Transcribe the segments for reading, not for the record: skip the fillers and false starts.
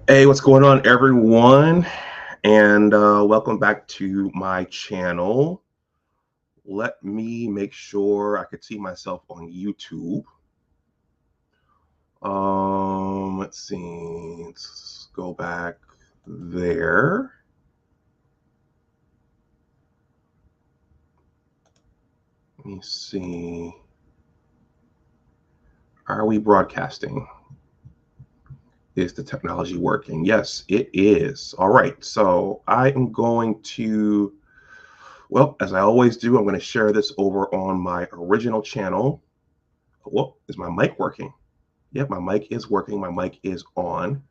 Hey, what's going on, everyone? And welcome back to my channel. Let me make sure I could see myself on YouTube. Let's see. Let's go back there. Let me see. Are we broadcasting? Is the technology working? Yes, it is. All right. So I am going to, well, as I always do, I'm going to share this over on my original channel. Whoa, is my mic working? Yep, my mic is working. My mic is on.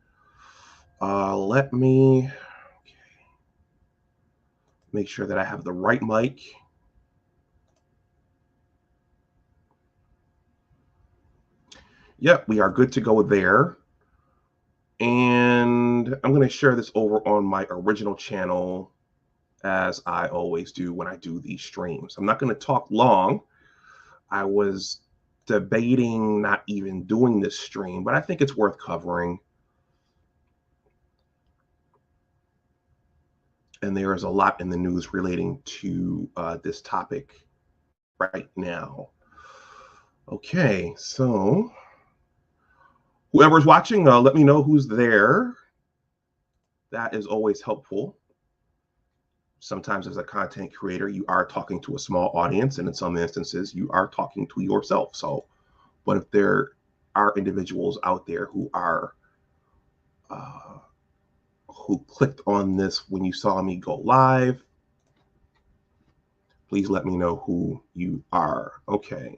Let me make sure that I have the right mic. Yep, we are good to go there. And I'm going to share this over on my original channel, as I always do when I do these streams. I'm not going to talk long. I was debating not even doing this stream, but I think it's worth covering. And there is a lot in the news relating to this topic right now. Okay, so whoever's watching, let me know who's there. That is always helpful. Sometimes as a content creator, you are talking to a small audience, and in some instances, you are talking to yourself. So, but if there are individuals out there who are who clicked on this when you saw me go live, please let me know who you are. Okay.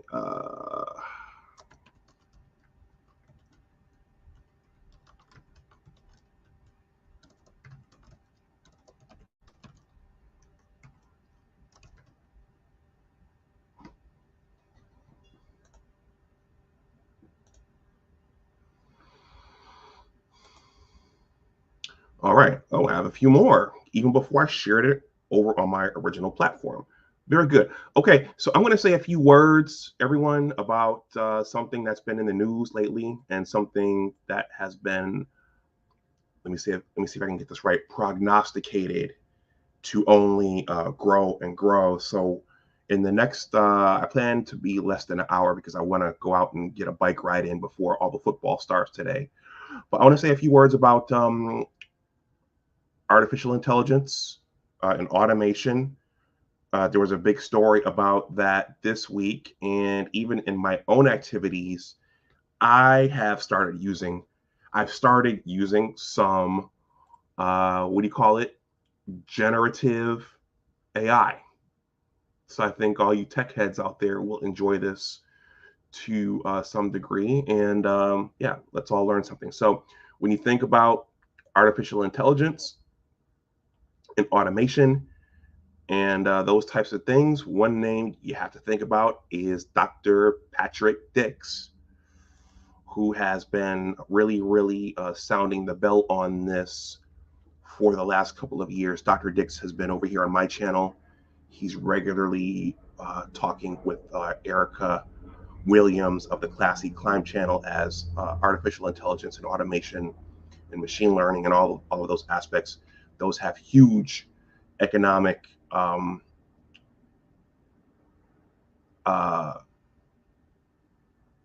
All right. Oh, I have a few more, even before I shared it over on my original platform. Very good. Okay, so I'm going to say a few words, everyone, about something that's been in the news lately and something that has been, let me see if I can get this right, prognosticated to only grow and grow. So in the next, I plan to be less than an hour because I want to go out and get a bike ride in before all the football starts today. But I want to say a few words about artificial intelligence and automation. There was a big story about that this week, and even in my own activities, I've started using some what do you call it, generative AI. So I think all you tech heads out there will enjoy this to some degree, and yeah, let's all learn something. So when you think about artificial intelligence and automation and those types of things, one name you have to think about is Dr. Patrick Dix, who has been really sounding the bell on this for the last couple of years. Dr. Dix has been over here on my channel. He's regularly talking with Erica Williams of the Classy Climb channel as artificial intelligence and automation and machine learning and all of those aspects. Those have huge economic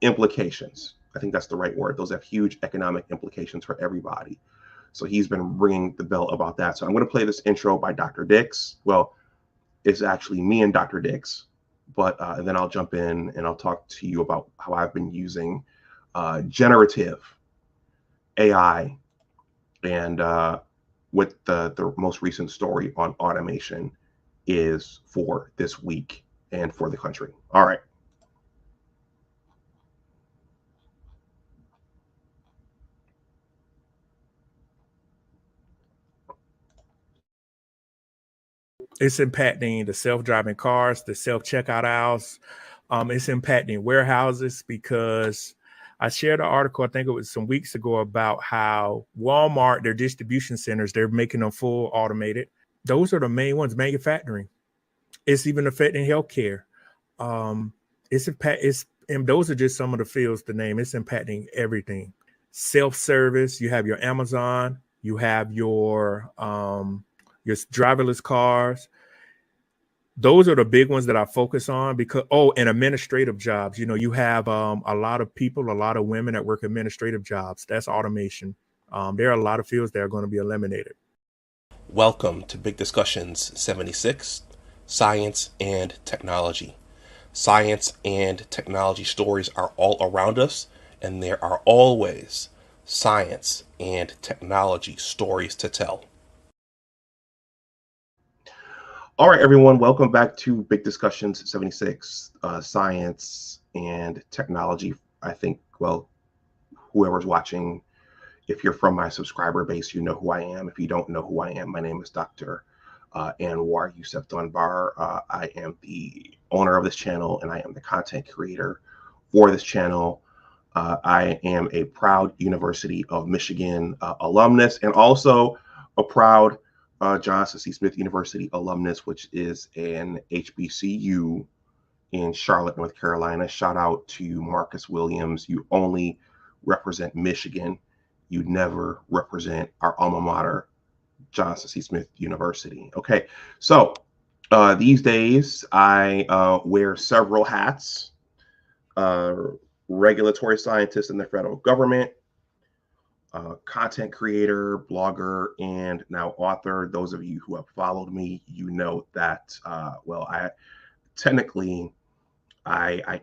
implications. I think that's the right word. Those have huge economic implications for everybody. So he's been ringing the bell about that. So I'm going to play this intro by Dr. Dix. Well, it's actually me and Dr. Dix, but then I'll jump in and I'll talk to you about how I've been using generative AI and what the most recent story on automation is for this week and for the country. All right. It's impacting the self-driving cars, the self-checkout aisles. It's impacting warehouses because I shared an article, I think it was some weeks ago, about how Walmart, their distribution centers, they're making them full automated. Those are the main ones, manufacturing. It's even affecting healthcare. And those are just some of the fields to name. It's impacting everything. self-service, you have your Amazon, you have your driverless cars. Those are the big ones that I focus on because, and administrative jobs. You know, you have a lot of people, a lot of women that work administrative jobs. That's automation. There are a lot of fields that are going to be eliminated. Welcome to Big Discussions 76, Science and Technology. Science and technology stories are all around us, and there are always science and technology stories to tell. All right, everyone, welcome back to Big Discussions 76, Science and Technology. I think, well, whoever's watching, if you're from my subscriber base, you know who I am. If you don't know who I am, my name is Dr. Anwar Youssef Dunbar. I am the owner of this channel, and I am the content creator for this channel. I am a proud University of Michigan alumnus, and also a proud Johnson C. Smith University alumnus, which is an HBCU in Charlotte, North Carolina. Shout out to Marcus Williams. You only represent Michigan. You never represent our alma mater, Johnson C. Smith University. Okay, so these days I wear several hats. Regulatory scientist in the federal government, content creator, blogger, and now author. Those of you who have followed me, you know that, I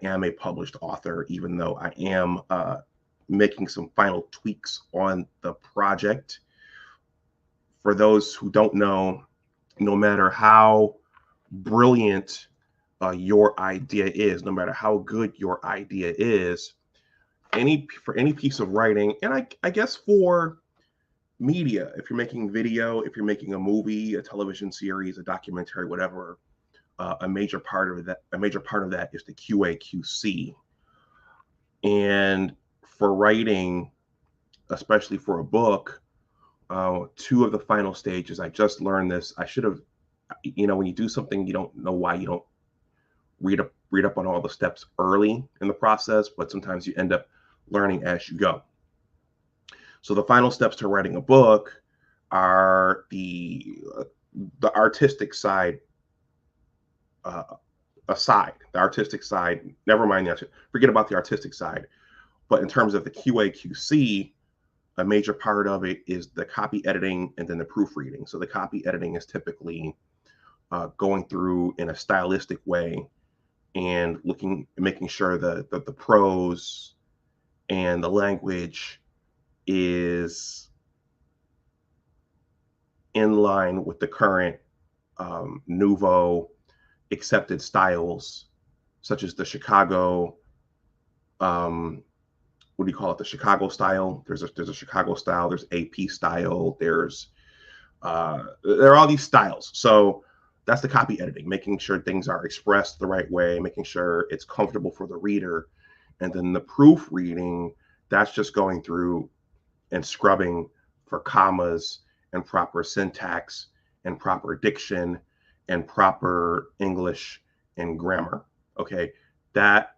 am a published author, even though I am making some final tweaks on the project. For those who don't know, no matter how brilliant your idea is, no matter how good your idea is, for any piece of writing, and I guess for media, if you're making video, if you're making a movie, a television series, a documentary, whatever, a major part of that is the QA/QC. And for writing, especially for a book, two of the final stages, I just learned this. I should have, when you do something, you don't know why you don't read up on all the steps early in the process, but sometimes you end up learning as you go. So the final steps to writing a book are the artistic side aside. The artistic side, never mind forget about the artistic side. But in terms of the QA/QC, a major part of it is the copy editing and then the proofreading. So the copy editing is typically going through in a stylistic way and making sure that the prose and the language is in line with the current nouveau accepted styles, such as the Chicago, what do you call it? The Chicago style. There's a Chicago style. There's AP style. There are all these styles. So that's the copy editing, making sure things are expressed the right way, making sure it's comfortable for the reader. And then the proofreading, that's just going through and scrubbing for commas and proper syntax and proper diction and proper English and grammar. Okay, that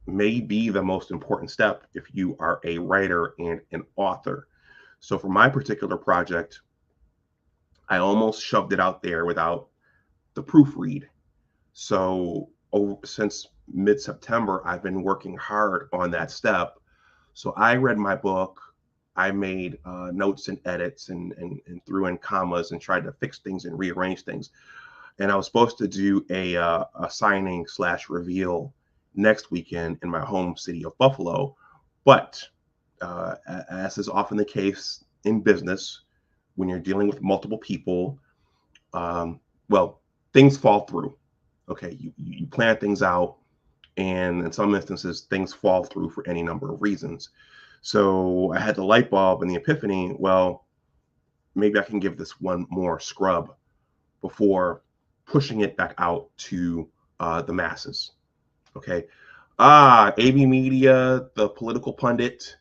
may be the most important step if you are a writer and an author. So for my particular project, I almost shoved it out there without the proofread. So since mid-September, I've been working hard on that step. So I read my book, I made notes and edits and threw in commas and tried to fix things and rearrange things. And I was supposed to do a signing/reveal next weekend in my home city of Buffalo. But as is often the case in business, when you're dealing with multiple people, things fall through. Okay, you plan things out, and in some instances, things fall through for any number of reasons. So I had the light bulb and the epiphany, well, maybe I can give this one more scrub before pushing it back out to the masses. Okay. AB Media, the political pundit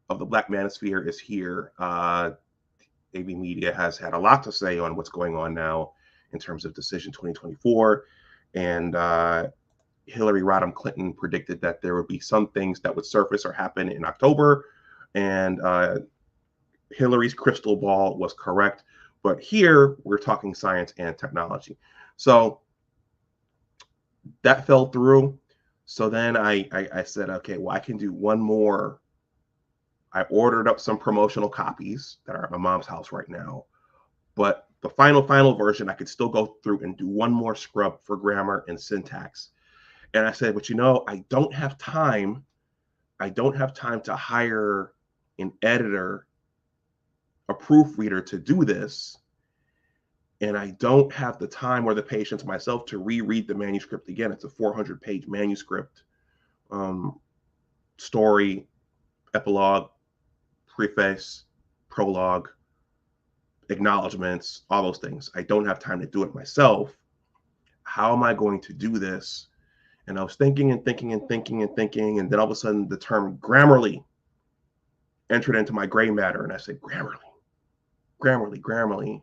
of the Black Manosphere, is here. AB Media has had a lot to say on what's going on now in terms of Decision 2024. And Hillary Rodham Clinton predicted that there would be some things that would surface or happen in October, and Hillary's crystal ball was correct. But here we're talking science and technology. So that fell through. So then I said, okay, well, I can do one more. I ordered up some promotional copies that are at my mom's house right now. But the final version, I could still go through and do one more scrub for grammar and syntax. And I said, but I don't have time. I don't have time to hire an editor, a proofreader to do this. And I don't have the time or the patience myself to reread the manuscript again. It's a 400-page manuscript, story, epilogue, preface, prologue, acknowledgments, all those things. I don't have time to do it myself. How am I going to do this? And I was thinking, and then all of a sudden the term Grammarly entered into my gray matter, and I said, Grammarly.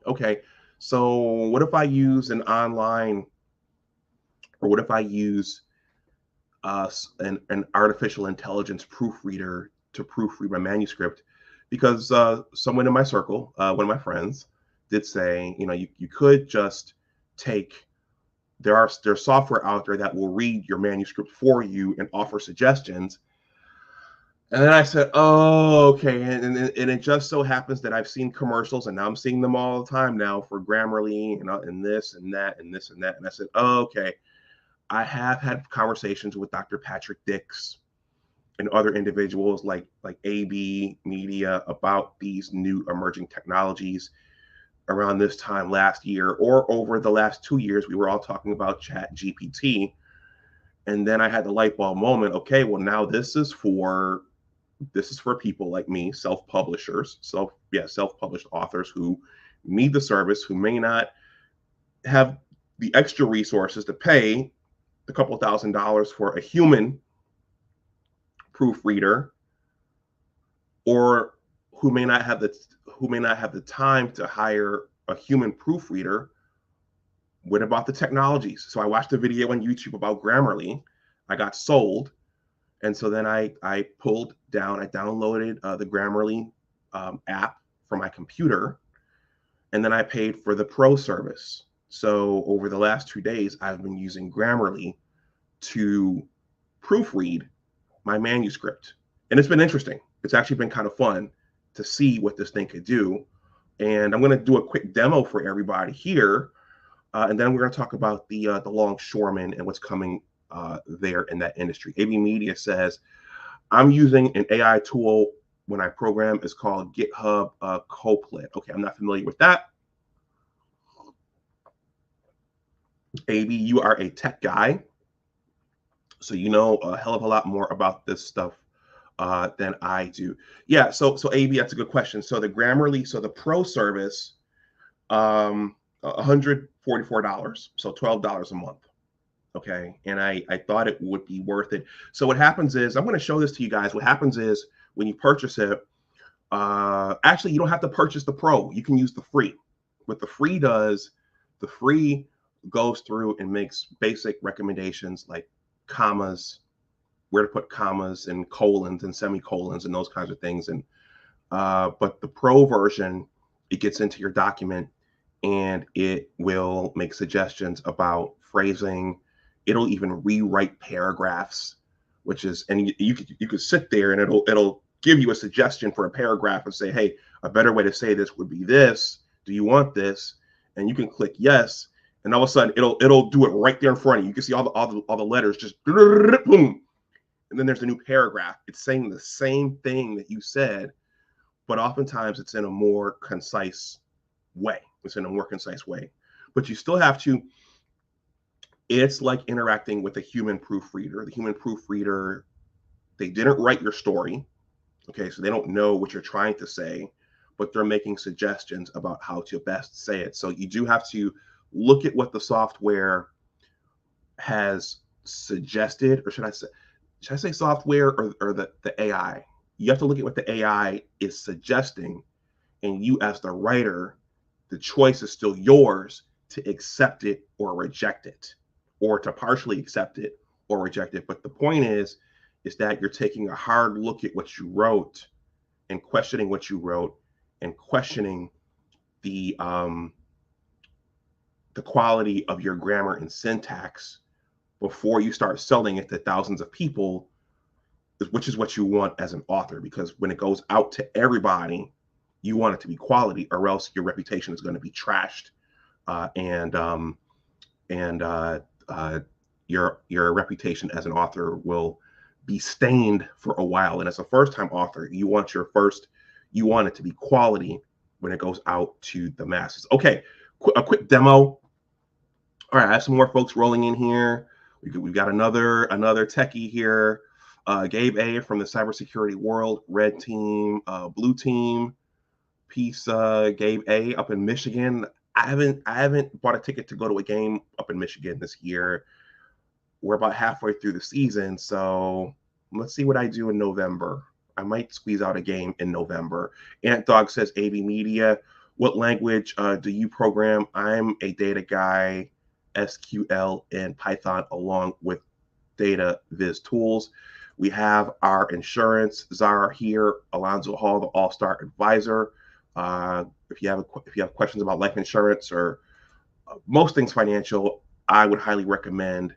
Okay, so what if I use an online, or what if I use an artificial intelligence proofreader to proofread my manuscript? Because someone in my circle, one of my friends, did say, you could just take, there's software out there that will read your manuscript for you and offer suggestions. And then I said, oh, okay. And it just so happens that I've seen commercials, and now I'm seeing them all the time now for Grammarly and this and that and this and that. And I said, oh, okay. I have had conversations with Dr. Patrick Dix and other individuals like AB Media about these new emerging technologies. Around this time last year, or over the last 2 years, we were all talking about Chat GPT. And then I had the light bulb moment. Okay, well, now this is for people like me, self-publishers, self-published authors who need the service, who may not have the extra resources to pay a couple $1,000s for a human proofreader, or who may not have the time to hire a human proofreader. What about the technologies? So I watched a video on YouTube about Grammarly. I got sold. And so then I downloaded the Grammarly app for my computer. And then I paid for the pro service. So over the last 2 days, I've been using Grammarly to proofread my manuscript. And it's been interesting. It's actually been kind of fun to see what this thing could do. And I'm going to do a quick demo for everybody here. And then we're going to talk about the longshoremen and what's coming there in that industry. AB Media says, I'm using an AI tool when I program. It's called GitHub Copilot. Okay, I'm not familiar with that. AB, you are a tech guy, so you know a hell of a lot more about this stuff than I do. Yeah, so AB, that's a good question. So the Grammarly, so the pro service, $144, so $12 a month. Okay, and I thought it would be worth it. So what happens is, I'm going to show this to you guys. What happens is when you purchase it, actually you don't have to purchase the pro. You can use the free. What the free does, the free goes through and makes basic recommendations like commas, where to put commas and colons and semicolons and those kinds of things. And but the pro version, it gets into your document and it will make suggestions about phrasing. It'll even rewrite paragraphs, which is, and you could sit there and it'll give you a suggestion for a paragraph and say, hey, a better way to say this would be this. Do you want this? And you can click yes, and all of a sudden it'll do it right there in front of you. You can see all the letters just boom, and then there's a new paragraph. It's saying the same thing that you said, but oftentimes it's in a more concise way. But you still have to. It's like interacting with a human proofreader. The human proofreader, they didn't write your story, okay? So they don't know what you're trying to say, but they're making suggestions about how to best say it. So you do have to look at what the software has suggested, or should I say software or the AI? You have to look at what the AI is suggesting, and you as the writer, the choice is still yours to accept it or reject it, or to partially accept it or reject it. But the point is that you're taking a hard look at what you wrote and questioning what you wrote and questioning the quality of your grammar and syntax before you start selling it to thousands of people, which is what you want as an author. Because when it goes out to everybody, you want it to be quality, or else your reputation is going to be trashed, and your reputation as an author will be stained for a while. And as a first-time author, you want it to be quality when it goes out to the masses. Okay, a quick demo. All right, I have some more folks rolling in here. We've got another techie here. Gabe A from the cybersecurity world, red team, blue team. Peace, Gabe A up in Michigan. I haven't bought a ticket to go to a game up in Michigan this year. We're about halfway through the season, so let's see what I do in November. I might squeeze out a game in November. Ant Dog says, AB Media, what language do you program? I'm a data guy, SQL and Python, along with data viz tools. We have our insurance czar here, Alonzo Hall, the all-star advisor. If you have questions about life insurance or most things financial, I would highly recommend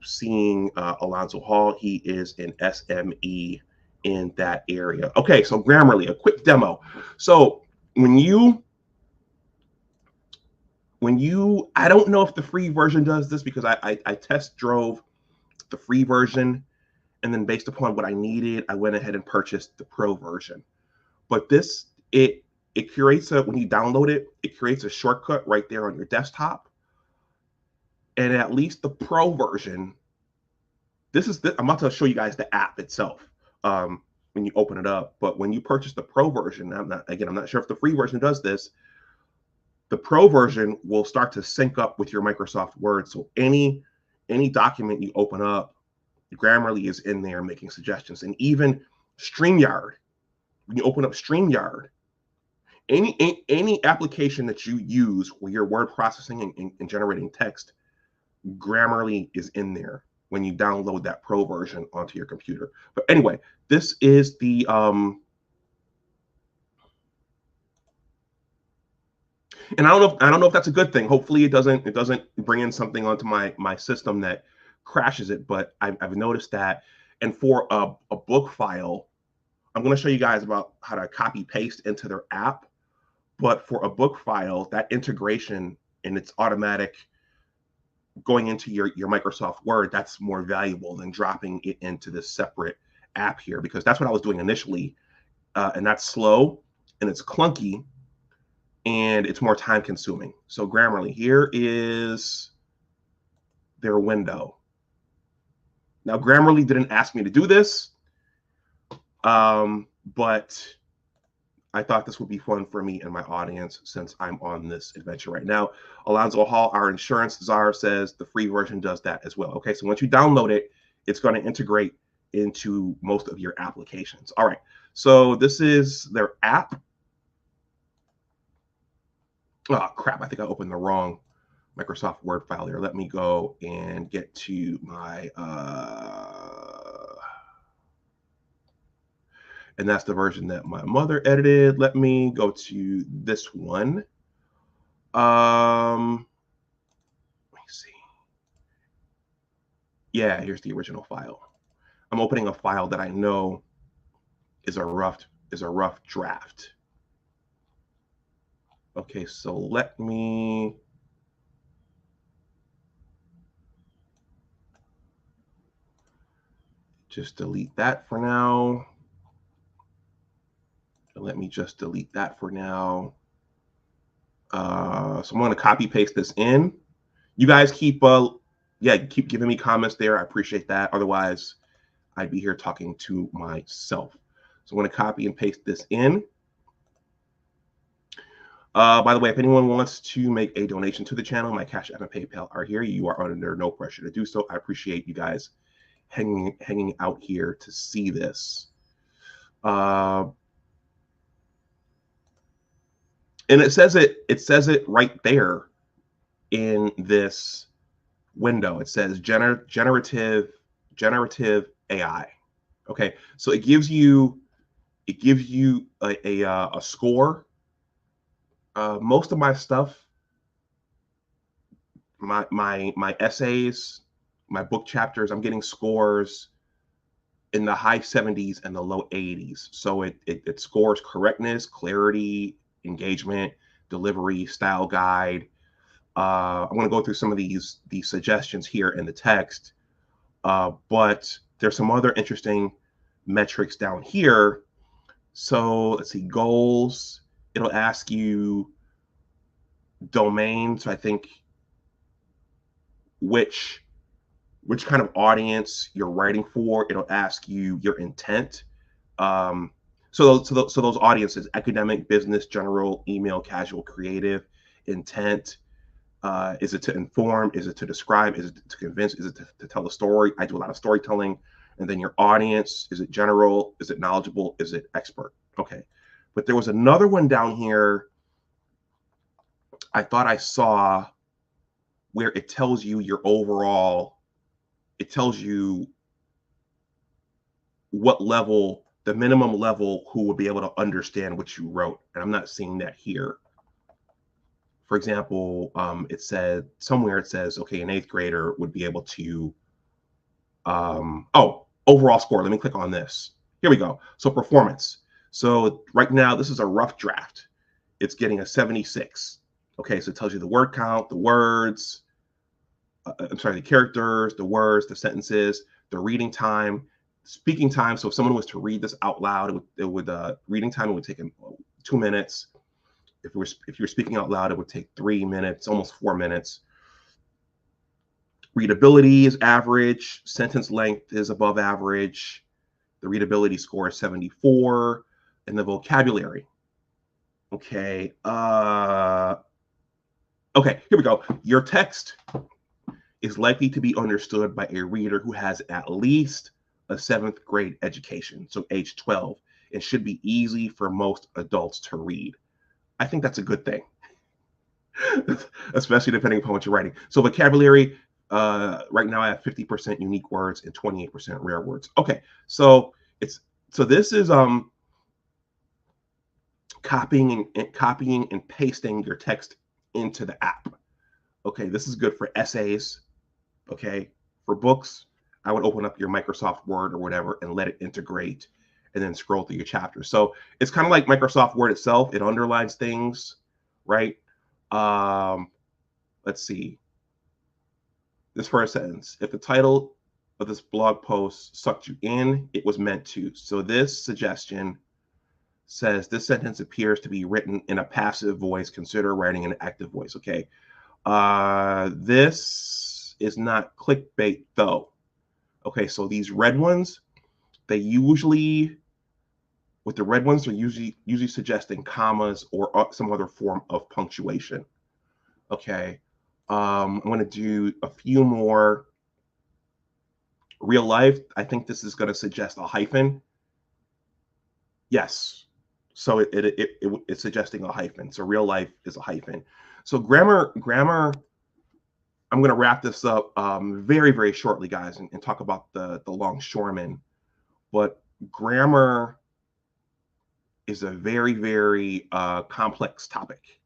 seeing Alonzo Hall. He is an SME in that area. Okay, so Grammarly, a quick demo. So when you, I don't know if the free version does this, because I test drove the free version, and then based upon what I needed, I went ahead and purchased the pro version. But this, it creates when you download it, it creates a shortcut right there on your desktop. And at least the pro version, I'm about to show you guys the app itself when you open it up. But when you purchase the pro version, I'm not sure if the free version does this. The pro version will start to sync up with your Microsoft Word. So any document you open up, Grammarly is in there making suggestions. And even StreamYard, when you open up StreamYard, any application that you use where you're word processing and generating text, Grammarly is in there when you download that pro version onto your computer. But anyway, this is the and I don't know if that's a good thing. Hopefully it doesn't bring in something onto my system that crashes it. But I've noticed that. And for a book file, I'm going to show you guys about how to copy paste into their app. But for a book file, that integration and it's automatic going into your Microsoft Word, that's more valuable than dropping it into this separate app here, because that's what I was doing initially. And that's slow and it's clunky and it's more time consuming. So Grammarly, here is their window. Now, Grammarly didn't ask me to do this, but I thought this would be fun for me and my audience since I'm on this adventure right now. Alonzo Hall, our insurance czar, says the free version does that as well. Okay, so once you download it, it's going to integrate into most of your applications. All right, so this is their app. Oh, crap, I think I opened the wrong Microsoft Word file here. Let me go and get to my... and that's the version that my mother edited. Let me go to this one. Let me see. Yeah, here's the original file. I'm opening a file that I know is a rough draft. Okay, so let me just delete that for now. Let me just delete that for now. So I'm going to copy paste this in. You guys keep giving me comments there. I appreciate that. Otherwise, I'd be here talking to myself. So I'm going to copy and paste this in. By the way, if anyone wants to make a donation to the channel, my Cash App and PayPal are here. You are under no pressure to do so. I appreciate you guys hanging out here to see this. And it says it right there in this window. It says generative AI. Okay, so it gives you a score. Most of my stuff, my essays, my book chapters, I'm getting scores in the high 70s and the low 80s. So it scores correctness, clarity, engagement, delivery, style guide. I'm going to go through some of these suggestions here in the text, but there's some other interesting metrics down here. So let's see, goals. It'll ask you domain. So I think which kind of audience you're writing for. It'll ask you your intent. So those audiences: academic, business, general, email, casual, creative. Intent. Is it to inform? Is it to describe? Is it to convince? Is it to tell a story? I do a lot of storytelling. And then your audience: is it general? Is it knowledgeable? Is it expert? Okay. But there was another one down here I thought I saw where it tells you your overall, it tells you what level, the minimum level who would be able to understand what you wrote. And I'm not seeing that here. For example, it said somewhere, it says, okay, an 8th grader would be able to, overall score. Let me click on this. Here we go. So performance. So right now, this is a rough draft. It's getting a 76. Okay, so it tells you the word count, the words, the characters, the words, the sentences, the reading time, speaking time. So if someone was to read this out loud, reading time would take 2 minutes. If you're speaking out loud, it would take 3 minutes, almost 4 minutes. Readability is average. Sentence length is above average. The readability score is 74. And the vocabulary. Okay. Okay, here we go. Your text is likely to be understood by a reader who has at least a 7th grade education, so age 12. It should be easy for most adults to read. I think that's a good thing, especially depending upon what you're writing. So vocabulary, right now I have 50% unique words and 28% rare words. Okay, so this is copying and pasting your text into the app. Okay, this is good for essays. Okay, for books, I would open up your Microsoft Word or whatever and let it integrate and then scroll through your chapters. So it's kind of like Microsoft Word itself. It underlines things, right? Let's see. This first sentence: if the title of this blog post sucked you in, it was meant to. So this suggestion says this sentence appears to be written in a passive voice. Consider writing an active voice. Okay. This is not clickbait though. Okay, so these red ones, they're usually suggesting commas or some other form of punctuation. Okay, I'm going to do a few more. Real life, I think this is going to suggest a hyphen. Yes, so it's suggesting a hyphen. So real life is a hyphen. So grammar. I'm going to wrap this up very, very shortly, guys, and talk about the longshoremen. But grammar is a very, very complex topic.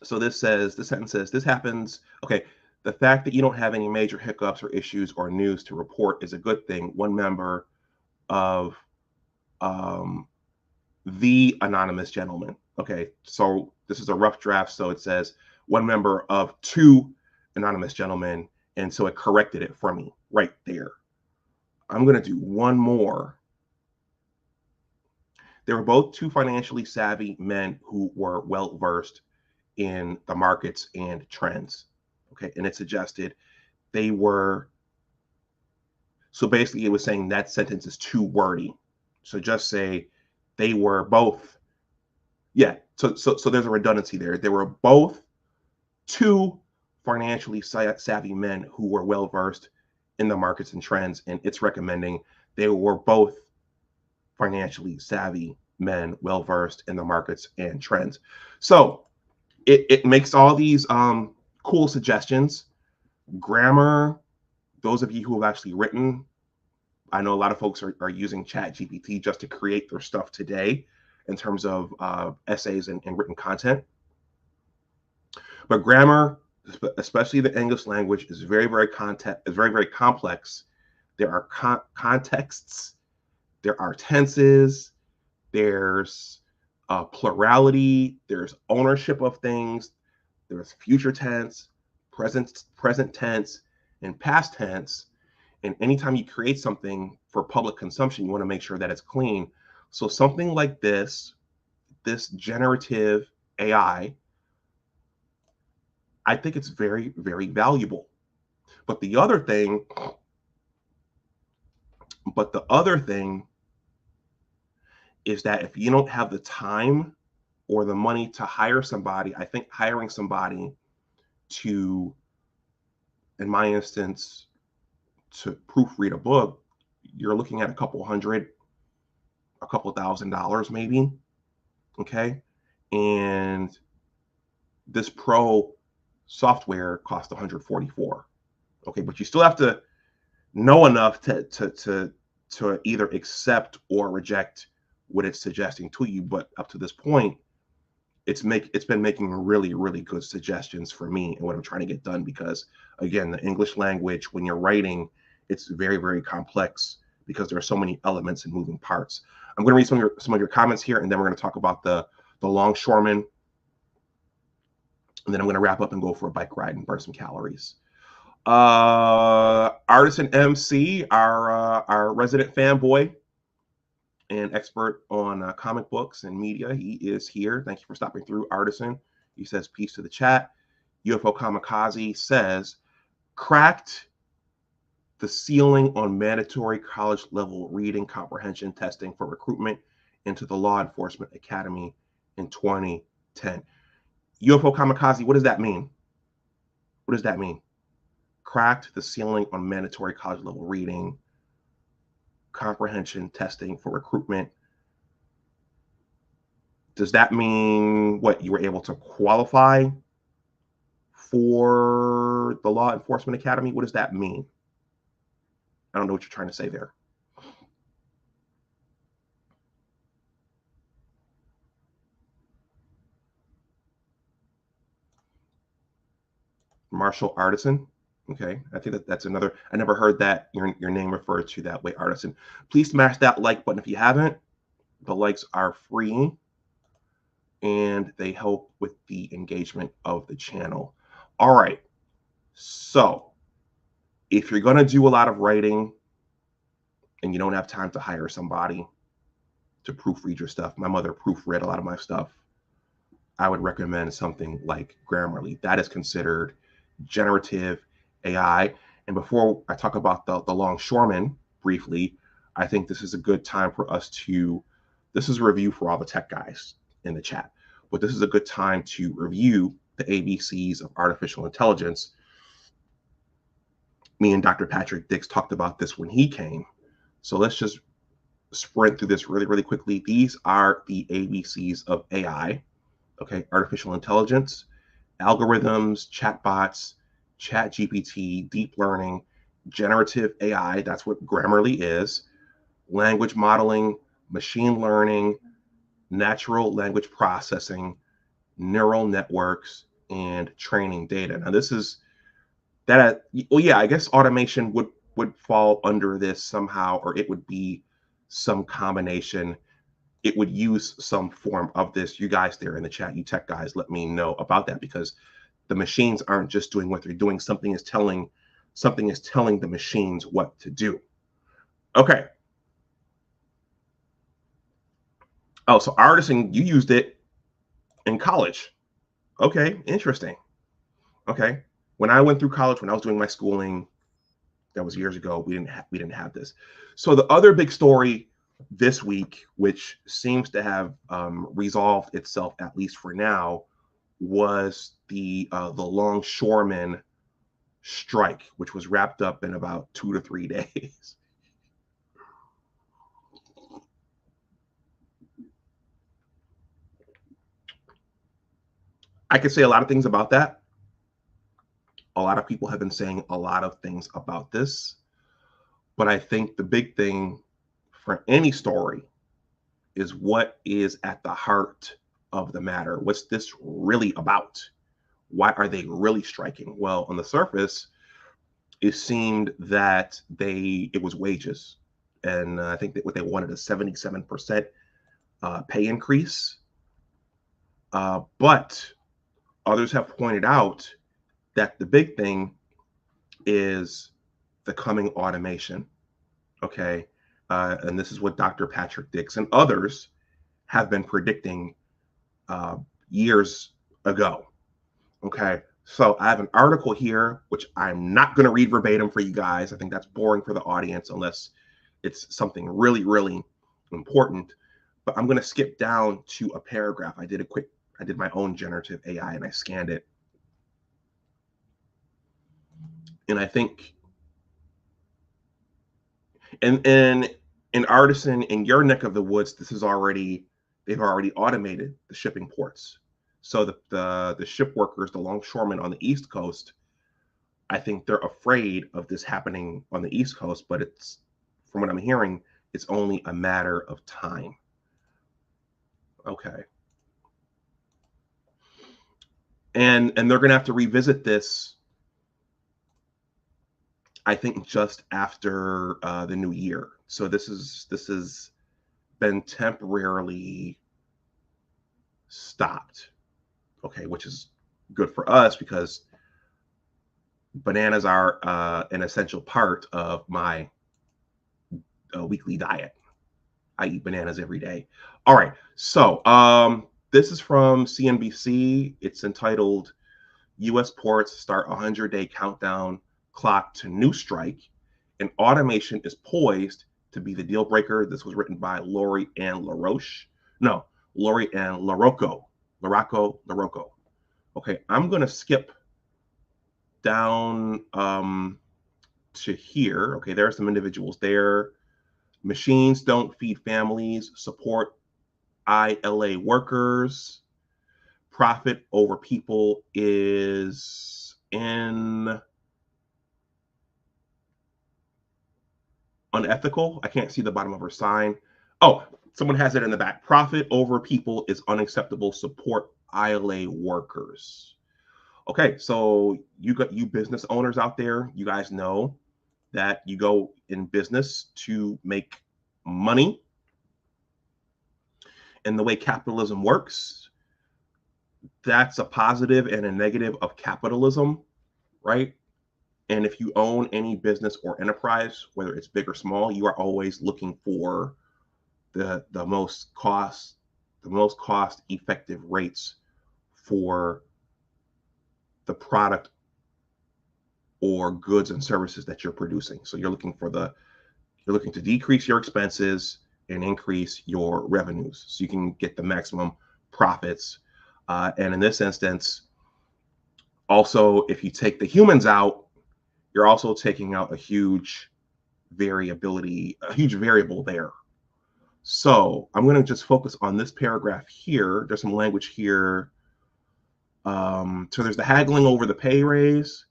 So this sentence says, this happens. Okay, the fact that you don't have any major hiccups or issues or news to report is a good thing. One member of the anonymous gentleman. Okay, so this is a rough draft. So it says one member of 2 anonymous gentlemen. And so it corrected it for me right there. I'm going to do one more. They were both 2 financially savvy men who were well versed in the markets and trends. Okay, and it suggested they were. So basically, it was saying that sentence is too wordy. So just say they were both. Yeah. So there's a redundancy there. They were both 2 financially savvy men who were well versed in the markets and trends, and it's recommending they were both financially savvy men well versed in the markets and trends. So it makes all these cool suggestions. Grammar, those of you who have actually written, I know a lot of folks are using ChatGPT just to create their stuff today in terms of essays and written content. But grammar, especially the English language, is very, very complex. There are contexts, there are tenses, there's plurality, there's ownership of things, there's future tense, present tense, and past tense. And anytime you create something for public consumption, you want to make sure that it's clean. So something like this generative AI, I think it's very, very valuable. But the other thing is that if you don't have the time or the money to hire somebody, I think hiring somebody to, in my instance, to proofread a book, you're looking at a couple $1,000 maybe. Okay. And this pro software costs $144. Okay, but you still have to know enough to either accept or reject what it's suggesting to you. But up to this point, it's been making really, really good suggestions for me and what I'm trying to get done, because again, the English language, when you're writing, it's very, very complex because there are so many elements and moving parts. I'm going to read some of your comments here, and then we're going to talk about the longshoremen, and then I'm going to wrap up and go for a bike ride and burn some calories. Artisan MC, our resident fanboy and expert on comic books and media, he is here. Thank you for stopping through, Artisan. He says peace to the chat. UFO Kamikaze says cracked the ceiling on mandatory college level reading comprehension testing for recruitment into the law enforcement academy in 2010. UFO Kamikaze, what does that mean? What does that mean? Cracked the ceiling on mandatory college level reading comprehension testing for recruitment. Does that mean what, you were able to qualify for the law enforcement academy? What does that mean? I don't know what you're trying to say there. Martial Artisan. Okay, I think that's another. I never heard that your name referred to that way, Artisan. Please smash that like button if you haven't. The likes are free and they help with the engagement of the channel. All right, so if you're going to do a lot of writing and you don't have time to hire somebody to proofread your stuff, my mother proofread a lot of my stuff, I would recommend something like Grammarly. That is considered generative AI. And before I talk about the longshoremen briefly, I think this is a good time for us to, this is a review for all the tech guys in the chat, but this is a good time to review the ABCs of artificial intelligence. Me and Dr. Patrick Dix talked about this when he came. So let's just sprint through this really, really quickly. These are the ABCs of AI. Okay, artificial intelligence, algorithms, chatbots, ChatGPT, deep learning, generative AI, that's what Grammarly is, language modeling, machine learning, natural language processing, neural networks, and training data. Now this is that, well, yeah, I guess automation would fall under this somehow, or it would be some combination. It would use some form of this. You guys there in the chat, you tech guys, let me know about that, because the machines aren't just doing what they're doing. Something is telling the machines what to do. Okay. Oh, so Artisan, you used it in college. Okay, interesting. Okay. When I went through college, when I was doing my schooling, that was years ago, we didn't have this. So the other big story this week, which seems to have resolved itself, at least for now, was the longshoremen strike, which was wrapped up in about 2 to 3 days. I could say a lot of things about that. A lot of people have been saying a lot of things about this, but I think the big thing for any story is what is at the heart of the matter. What's this really about? Why are they really striking? Well, on the surface, it seemed that it was wages. And I think that what they wanted a 77% pay increase. But others have pointed out that the big thing is the coming automation. Okay. And this is what Dr. Patrick Dix and others have been predicting years ago. Okay. So I have an article here, which I'm not going to read verbatim for you guys. I think that's boring for the audience unless it's something really, really important. But I'm going to skip down to a paragraph. I did my own generative AI and I scanned it. And I think in Artisan, in your neck of the woods, they've already automated the shipping ports. So the ship workers, the longshoremen on the East Coast, I think they're afraid of this happening on the East Coast, but it's, from what I'm hearing, it's only a matter of time. Okay. And they're going to have to revisit this, I think, just after the new year. So this has been temporarily stopped. Okay, which is good for us because bananas are an essential part of my weekly diet. I eat bananas every day. All right, so this is from CNBC. It's entitled U.S. Ports Start 100-Day Countdown Clock to New Strike, and Automation is Poised to be the Deal Breaker. This was written by Lori Ann LaRocco. Okay, I'm going to skip down to here. Okay, there are some individuals there. Machines don't feed families. Support ILA workers. Profit over people is unethical. I can't see the bottom of her sign. Oh, someone has it in the back. Profit over people is unacceptable. Support ILA workers. Okay, so you business owners out there, you guys know that you go in business to make money. And the way capitalism works, that's a positive and a negative of capitalism, right? And if you own any business or enterprise, whether it's big or small, you are always looking for the most cost effective rates for the product or goods and services that you're producing. So you're looking to decrease your expenses and increase your revenues so you can get the maximum profits. And in this instance, also, if you take the humans out, you're also taking out a huge variable there. So I'm going to just focus on this paragraph here. There's some language here. So there's the haggling over the pay raise.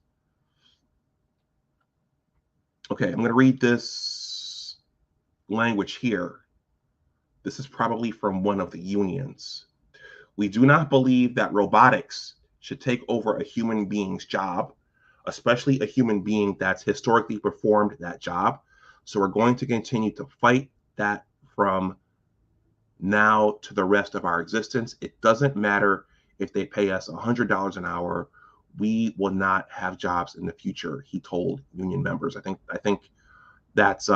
Okay, I'm going to read this language here. This is probably from one of the unions. We do not believe that robotics should take over a human being's job, especially a human being that's historically performed that job. So we're going to continue to fight that from now to the rest of our existence. It doesn't matter if they pay us $100 an hour. We will not have jobs in the future, he told union members. I think that's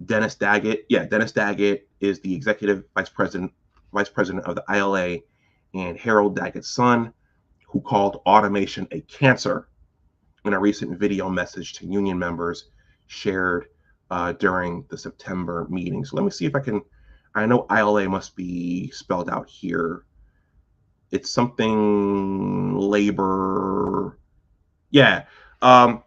Dennis Daggett. Yeah, Dennis Daggett is the executive vice president of the ILA, and Harold Daggett's son, who called automation a cancer in a recent video message to union members shared during the September meeting. So let me see if I know ILA must be spelled out here. It's something labor. Yeah. The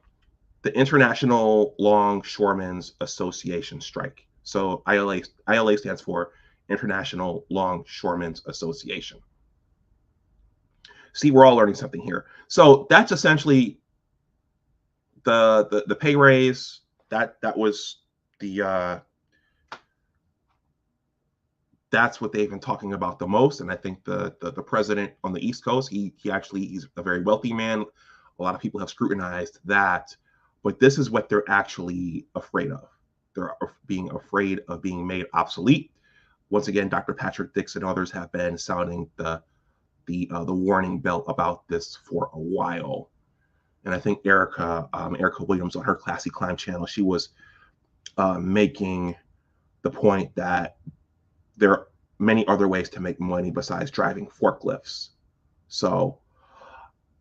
International Longshoremen's Association strike. So ILA stands for International Longshoremen's Association. See, we're all learning something here. So that's essentially the pay raise, that was the that's what they've been talking about the most. And I think the president on the East Coast, he's a very wealthy man. A lot of people have scrutinized that, but this is what they're actually afraid of. They're being afraid of being made obsolete. Once again, Dr. Patrick Dix and others have been sounding the warning bell about this for a while. And I think Erica Williams on her Classy Climb channel, she was making the point that there are many other ways to make money besides driving forklifts. So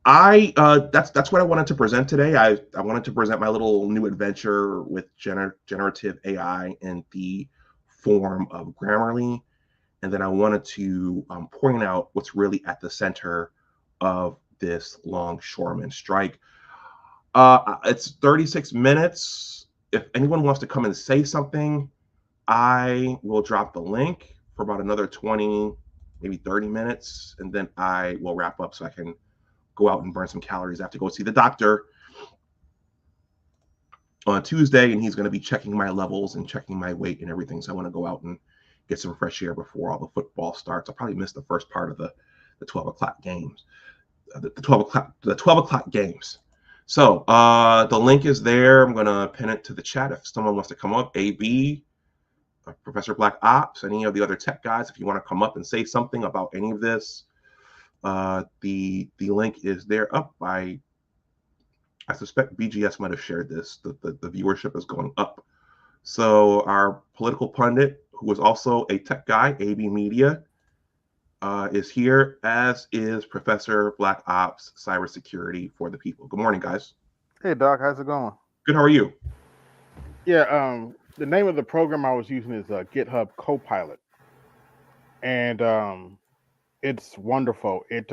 that's what I wanted to present today. I wanted to present my little new adventure with generative AI in the form of Grammarly. And then I wanted to point out what's really at the center of this longshoreman strike. It's 36 minutes. If anyone wants to come and say something, I will drop the link for about another 20, maybe 30 minutes, and then I will wrap up so I can go out and burn some calories. I have to go see the doctor on Tuesday, and he's going to be checking my levels and checking my weight and everything. So I want to go out and get some fresh air before all the football starts. I'll probably miss the first part of the 12 o'clock games, the 12 o'clock games. So the link is there. I'm going to pin it to the chat if someone wants to come up. AB, Professor Black Ops, any of the other tech guys, if you want to come up and say something about any of this, the link is there up. I suspect BGS might have shared this. The viewership is going up. So our political pundit, who is also a tech guy, AB Media, is here, as is Professor Black Ops, Cybersecurity for the People. Good morning, guys. Hey, Doc. How's it going? Good. How are you? Yeah. The name of the program I was using is GitHub Copilot, and it's wonderful. It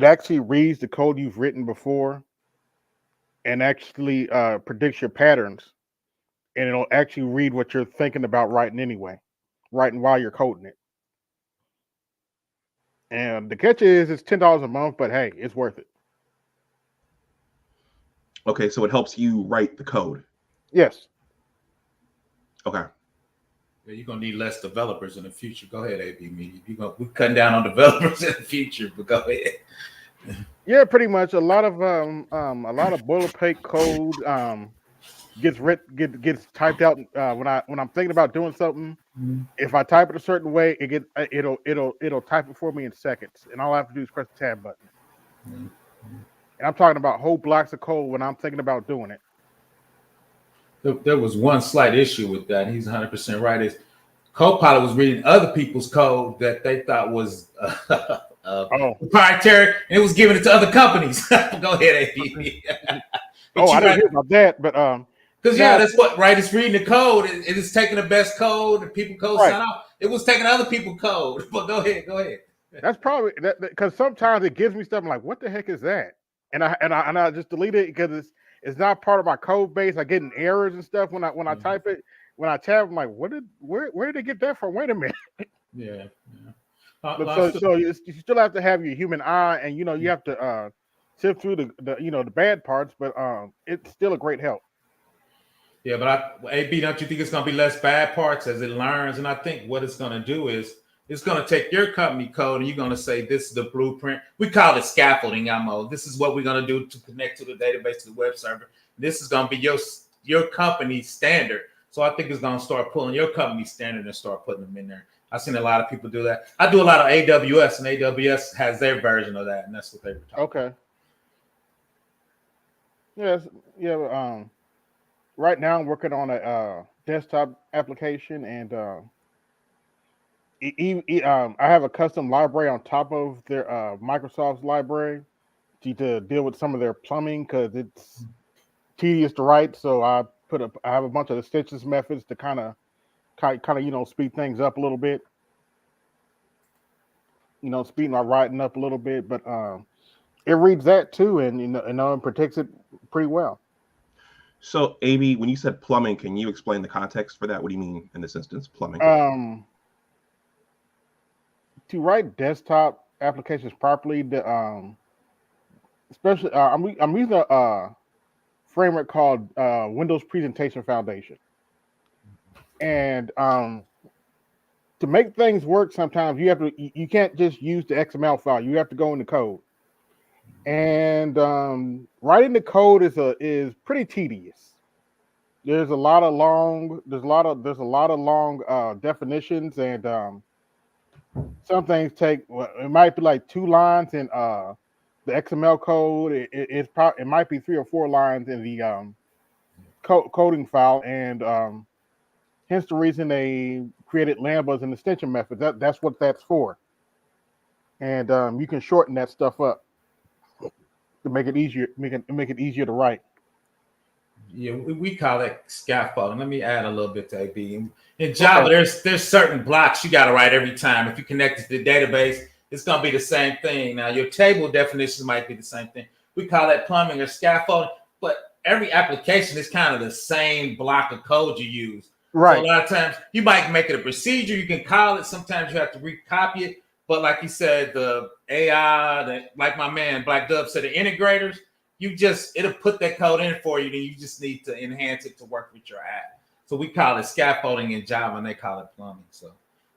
actually reads the code you've written before, and actually predicts your patterns, and it'll actually read what you're thinking about writing anyway, writing while you're coding it. And the catch is it's $10 a month, but hey, it's worth it. Okay, so it helps you write the code. Yes. Okay. Yeah, you're gonna need less developers in the future. Go ahead, AB Media. We're cutting down on developers in the future, but go ahead. Yeah, pretty much. A lot of boilerplate code gets typed out when I'm thinking about doing something. Mm-hmm. If I type it a certain way, it'll type it for me in seconds, and all I have to do is press the tab button. Mm-hmm. And I'm talking about whole blocks of code when I'm thinking about doing it. There was one slight issue with that. He's 100% right. Is Copilot was reading other people's code that they thought was proprietary, and it was giving it to other companies. Go ahead, AB. I didn't hear about that, but because that's what It's reading the code. It is taking the best code, and people code sign off. It was taking other people's code. But go ahead. That's probably because sometimes it gives me stuff. I'm like, what the heck is that? And I just delete it because it's not part of my code base. I get errors and stuff when I type it. When I tab, I'm like, where did they get that from? Wait a minute. Yeah. So you still have to have your human eye, and you have to sift through the bad parts, but it's still a great help. Yeah, but AB, don't you think it's going to be less bad parts as it learns? And I think what it's going to do is it's going to take your company code and you're going to say, this is the blueprint. We call it scaffolding, Amo. This is what we're going to do to connect to the database, to the web server. This is going to be your company's standard. So I think it's going to start pulling your company's standard and start putting them in there. I've seen a lot of people do that. I do a lot of AWS, and AWS has their version of that, and that's what they were talking about. Yes. Yeah. Right now, I'm working on a desktop application, and I have a custom library on top of their Microsoft's library to deal with some of their plumbing because it's tedious to write. So I have a bunch of extensions methods to kind of speed things up a little bit. Speed my writing up a little bit, but it reads that too, and and protects it pretty well. So, AB, when you said plumbing, can you explain the context for that? What do you mean in this instance, plumbing? To write desktop applications properly, especially I'm using framework called Windows Presentation Foundation. And to make things work, sometimes you can't just use the XML file. You have to go into code. And writing the code is pretty tedious. There's a lot of long definitions, and some things take. Well, it might be like 2 lines in the XML code. It might be 3 or 4 lines in the coding file, and hence the reason they created Lambdas and extension methods. That's what that's for. And you can shorten that stuff up to make it easier. Make it easier to write. Yeah, we call that scaffolding. Let me add a little bit to AB. In Java, there's certain blocks you got to write every time. If you connect it to the database, it's going to be the same thing. Now, your table definitions might be the same thing. We call that plumbing or scaffolding, but every application is kind of the same block of code you use. Right. So a lot of times you might make it a procedure. You can call it. Sometimes you have to recopy it. But like you said, the AI, like my man Black Dub said, the integrators, it'll put that code in for you. Then you just need to enhance it to work with your app. So we call it scaffolding in Java, and they call it plumbing. So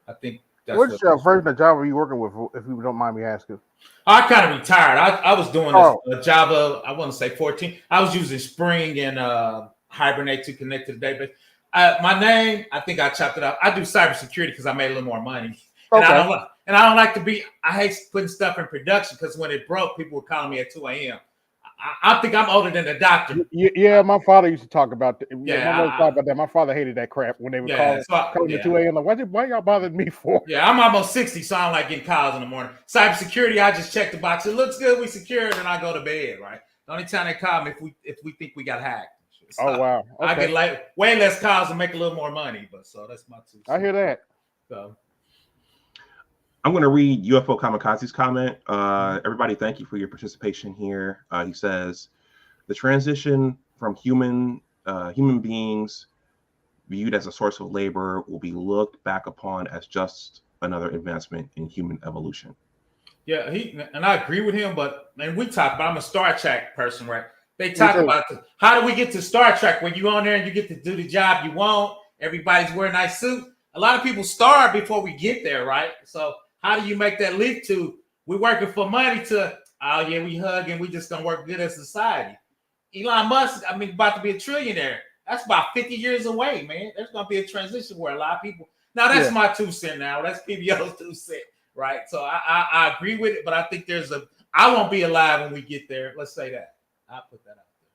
I think that's which version of Java are you working with, if you don't mind me asking? I kind of retired. I was doing Java, I want to say 14. I was using Spring and Hibernate to connect to the database. My name, I think I chopped it up. I do cybersecurity because I made a little more money. Okay. And I don't like to be, I hate putting stuff in production because when it broke, people were calling me at 2 a.m. I think I'm older than the doctor. Yeah, my father used to talk about that. My father hated that crap when they would call me at 2 a.m. Like, why y'all bothering me for? Yeah, I'm almost 60, so I don't like getting calls in the morning. Cybersecurity, I just check the box. It looks good, we secure it, and I go to bed, right? The only time they call me if we think we got hacked. So wow. Okay. I get way less calls and make a little more money, but so that's my 2 cents. I hear that. So I'm going to read UFO Kamikaze's comment. Everybody, thank you for your participation here. He says, the transition from human beings viewed as a source of labor will be looked back upon as just another advancement in human evolution. Yeah, and I agree with him, we talk about, I'm a Star Trek person, right? They talk about how do we get to Star Trek when you on there and you get to do the job you want, everybody's wearing a nice suit. A lot of people starve before we get there, right? So how do you make that leap to we're working for money to, oh yeah, we hug and we just gonna work good as society? Elon Musk, about to be a trillionaire. That's about 50 years away, man. There's gonna be a transition where a lot of people. Now that's my 2 cents. Now that's PBO's 2 cents, right? So I agree with it, but I think I won't be alive when we get there. Let's say that. I'll put that out there.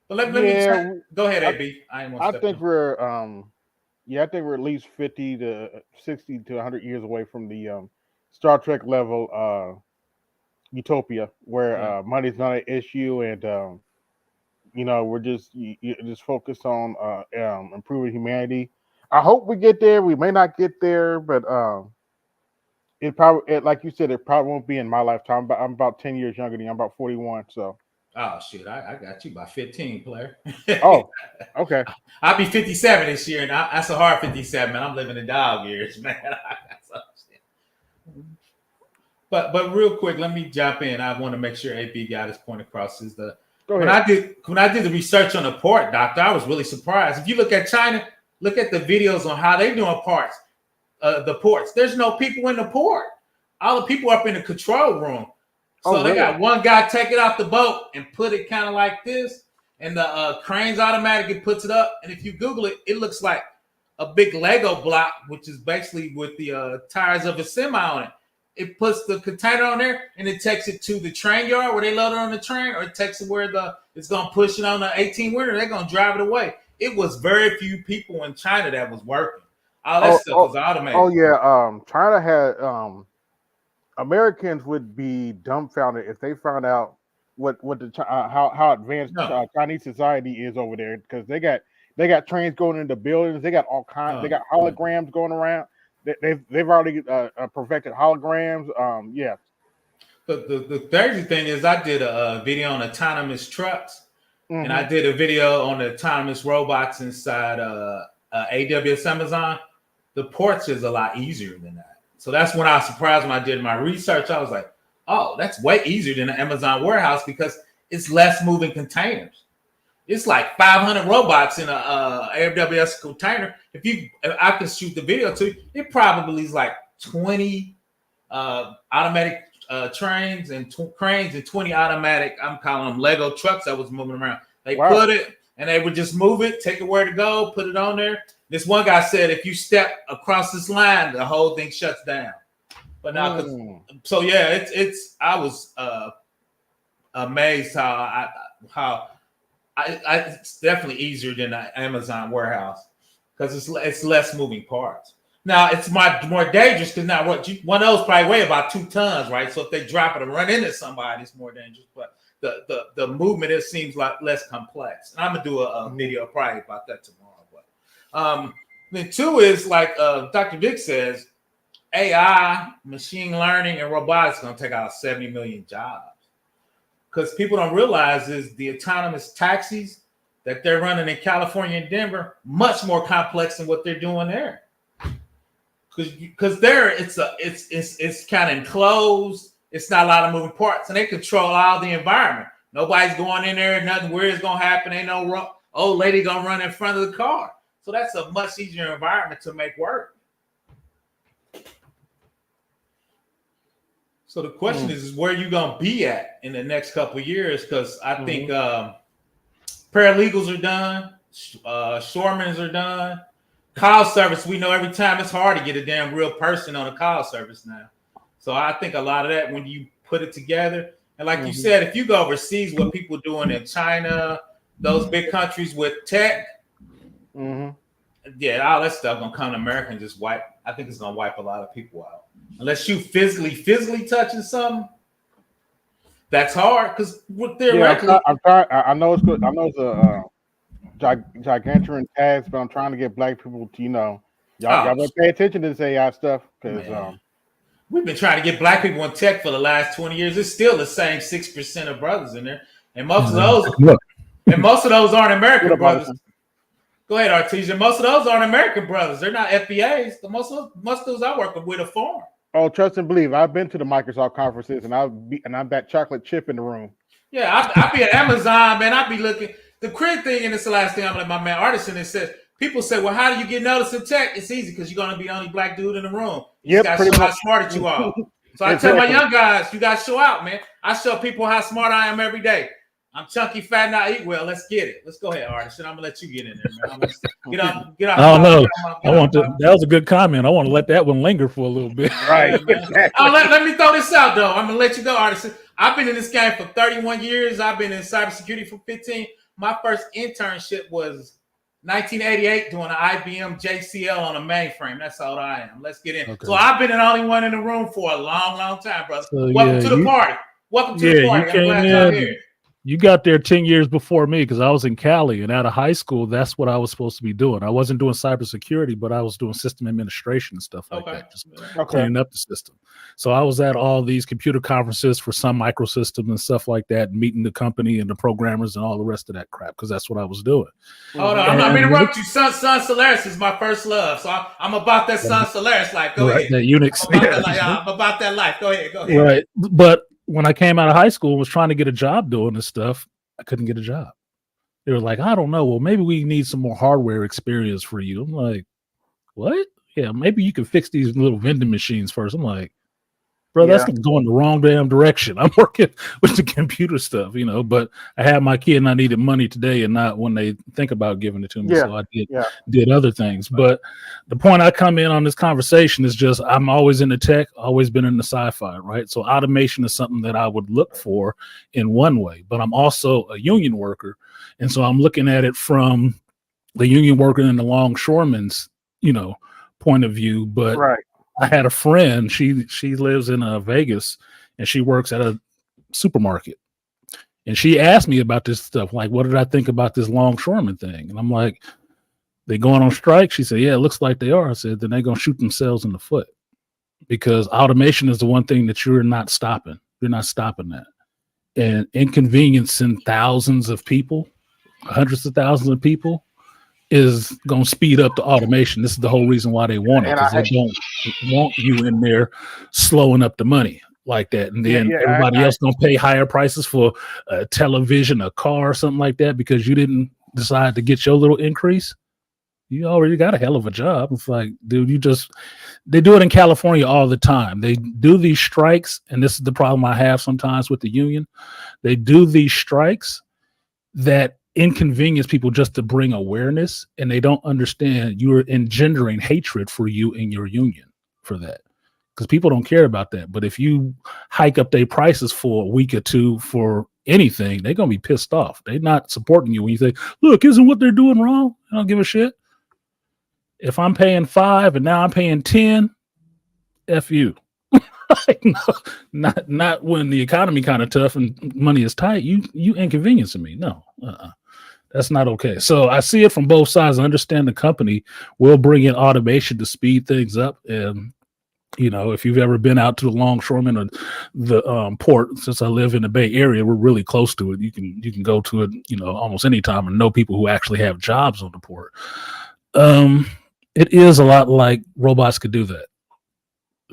But let me go ahead, AB. I think we're at least 50 to 60 to 100 years away from the Star Trek level utopia where money's not an issue, and we're just focused on improving humanity. I hope we get there. We may not get there, but it probably, like you said, it probably won't be in my lifetime. I'm about 10 years younger than you. I'm about 41, so. Oh shit! I got you by 15, player. Oh, okay. I'll be 57 this year, and that's a hard 57, man. I'm living in dog years, man. But real quick, let me jump in. I want to make sure AP got his point across. When I did the research on the port, doctor, I was really surprised. If you look at China, look at the videos on how they doing the ports. There's no people in the port. All the people up in the control room. So they got one guy take it off the boat and put it kind of like this, and the cranes automatically puts it up. And if you Google it, it looks like a big Lego block, which is basically with the tires of a semi on it. It puts the container on there, and it takes it to the train yard where they load it on the train, or it takes it where it's going to push it on the 18-wheeler. They're going to drive it away. It was very few people in China that was working. All that stuff was automated. Oh, yeah. China had Americans would be dumbfounded if they found out how advanced Chinese society is over there, because they got trains going into buildings. They got all kinds. They got holograms going around. They've already perfected holograms. Yeah. The crazy thing is, I did a video on autonomous trucks, and I did a video on the autonomous robots inside AWS Amazon. The ports is a lot easier than that. So that's when I was surprised when I did my research. I was like, oh, that's way easier than the Amazon warehouse because it's less moving containers. It's like 500 robots in a AWS container. If I can shoot the video to you, it probably is like 20 automatic trains and cranes and 20 automatic, I'm calling them Lego trucks that was moving around. They put it and they would just move it, take it where to go, put it on there. This one guy said, if you step across this line, the whole thing shuts down. But now, so yeah, I was amazed how it's definitely easier than an Amazon warehouse because it's less moving parts. Now it's more dangerous because now one of those probably weigh about 2 tons, right? So if they drop it and run into somebody, it's more dangerous. But the movement, it seems like less complex. And I'm gonna do a video probably about that tomorrow. But then 2 is like Dr. Dick says, AI, machine learning, and robotics is gonna take out 70 million jobs. Because people don't realize is the autonomous taxis that they're running in California and Denver much more complex than what they're doing there. Because there it's kind of enclosed. It's not a lot of moving parts, and they control all the environment. Nobody's going in there. Nothing weird is gonna happen. Ain't no old lady gonna run in front of the car. So that's a much easier environment to make work. So the question is where you gonna be at in the next couple of years? Because I think paralegals are done, shoremen are done. Call service, we know every time it's hard to get a damn real person on a call service now. So I think a lot of that when you put it together, and like you said, if you go overseas, what people doing in China, those big countries with tech, yeah, all that stuff gonna come to America and just wipe. I think it's gonna wipe a lot of people out. Unless you physically touching something, that's hard because theoretically. Yeah, I'm trying. I know it's good. I know it's a gigantic task, but I'm trying to get black people to, y'all better pay attention to this AI stuff because we've been trying to get black people in tech for the last 20 years. It's still the same 6% of brothers in there, and most of those aren't American brothers. Go ahead, Artesia. Most of those aren't American brothers. They're not FBAs. Most of those I work with are foreign. Oh, trust and believe. I've been to the Microsoft conferences, and I'm that chocolate chip in the room. Yeah, I be at Amazon, man. I be looking. The crazy thing, and it's the last thing I'm gonna let my man Artisan it says. People say, well, how do you get noticed in tech? It's easy because you're gonna be the only black dude in the room. You got to show how smart you are. So I tell my young guys, you got to show out, man. I show people how smart I am every day. I'm chunky, fat, and I eat well. Let's get it. Let's go ahead, Artisan. I'm gonna let you get in there, man. Get out. I don't know. That was a good comment. I want to let that one linger for a little bit. Right. Let me throw this out though. I'm gonna let you go, Artisan. I've been in this game for 31 years. I've been in cybersecurity for 15. My first internship was 1988 doing an IBM JCL on a mainframe. That's how old I am. Let's get in. Okay. So I've been the only one in the room for a long, long time, brother. So, welcome to the party. Welcome to the party. I'm glad you're here. You got there 10 years before me because I was in Cali, and out of high school, that's what I was supposed to be doing. I wasn't doing cybersecurity, but I was doing system administration and stuff like that, just cleaning up the system. So I was at all these computer conferences for Sun Microsystems and stuff like that, meeting the company and the programmers and all the rest of that crap because that's what I was doing. Hold on, I'm not interrupt you. Sun Solaris is my first love, so I'm about that Sun Solaris life. Go ahead. That Unix. I'm about that life. Go ahead. Right, but when I came out of high school and was trying to get a job doing this stuff, I couldn't get a job. They were like, I don't know. Well, maybe we need some more hardware experience for you. I'm like, what? Yeah, maybe you can fix these little vending machines first. I'm like, bro, that's going the wrong damn direction. I'm working with the computer stuff, but I had my kid and I needed money today and not when they think about giving it to me. So I did other things. But the point I come in on this conversation is just I'm always into tech, always been into sci-fi, right? So automation is something that I would look for in one way, but I'm also a union worker. And so I'm looking at it from the union worker and the longshoreman's, point of view. But I had a friend, she lives in Vegas and she works at a supermarket. And she asked me about this stuff. Like, what did I think about this longshoreman thing? And I'm like, they going on strike? She said, yeah, it looks like they are. I said, then they're going to shoot themselves in the foot because automation is the one thing that you're not stopping. You're not stopping that. And inconveniencing thousands of people, hundreds of thousands of people, is going to speed up the automation. This is the whole reason why they want it, because they don't want you in there slowing up the money. like that, and then everybody else gonna pay higher prices for a television, a car, or something like that because you didn't decide to get your little increase. You already got a hell of a job. It's like, dude, they do it in California all the time. They do these strikes, and this is the problem I have sometimes with the union. They do these strikes that inconvenience people just to bring awareness, and they don't understand you're engendering hatred for you and your union for that. Because people don't care about that. But if you hike up their prices for a week or two for anything, they're going to be pissed off. They're not supporting you when you say, look, isn't what they're doing wrong? I don't give a shit. If I'm paying 5 and now I'm paying 10, F you. Like, no, not when the economy kind of tough and money is tight. You inconveniencing me. No, that's not okay. So I see it from both sides. I understand the company will bring in automation to speed things up. And, you know, if you've ever been out to the longshoreman or the port, since I live in the Bay Area, we're really close to it. You can go to it, you know, almost any time and know people who actually have jobs on the port. It is a lot like robots could do that.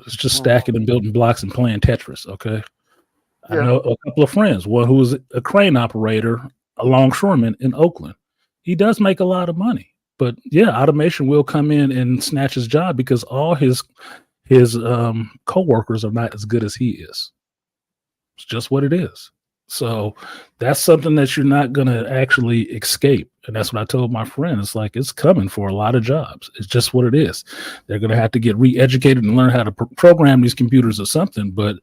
It's just stacking and building blocks and playing Tetris. Okay. Yeah. I know a couple of friends, one who was a crane operator, a longshoreman in Oakland. He does make a lot of money, but yeah, automation will come in and snatch his job because all his co-workers are not as good as he is. It's just what it is. So that's something that you're not going to actually escape. And that's what I told my friend. It's like, it's coming for a lot of jobs. It's just what it is. They're going to have to get re-educated and learn how to program these computers or something, but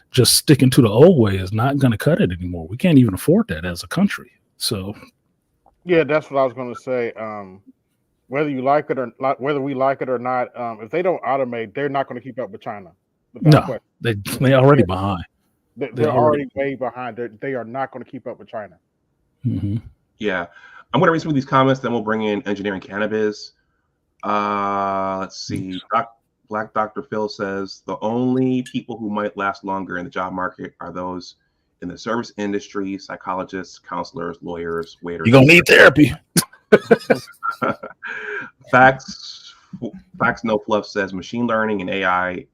just sticking to the old way is not going to cut it anymore. We can't even afford that as a country. So. Yeah, that's what I was going to say. Whether you like it or not, whether we like it or not, if they don't automate, they're not going to keep up with China. No, they're already behind. They're already way behind. They are not going to keep up with China. Mm-hmm. Yeah. I'm going to read some of these comments, then we'll bring in engineering cannabis. Let's see. Black Dr. Phil says, the only people who might last longer in the job market are those in the service industry, psychologists, counselors, lawyers, waiters. You're going to need therapy. Facts No Fluff says, machine learning and AI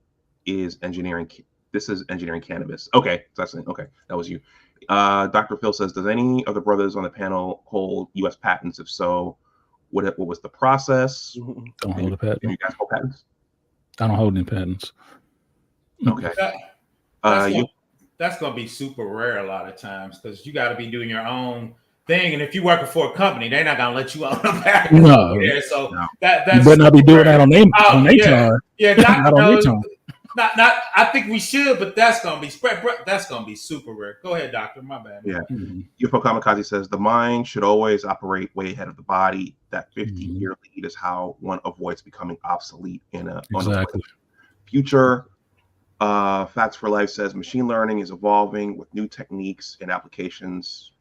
is engineering. This is engineering cannabis. Okay, okay, that was you. Dr. Phil says, does any of the brothers on the panel hold U.S. patents? If so, what was the process? Don't hold a patent. You guys hold patents? I don't hold any patents. Okay. That's going to be super rare a lot of times because you got to be doing your own thing. And if you're working for a company, they're not going to let you own a patent. No. Yeah, so no. That's you better not be doing that on their time. Yeah, not on their time. Not. I think we should, but that's gonna be spread. That's gonna be super rare. Go ahead, doctor. My bad. Yeah. UFO Kamikaze says the mind should always operate way ahead of the body. That 50-year lead is how one avoids becoming obsolete in a future. Facts for Life says machine learning is evolving with new techniques and applications.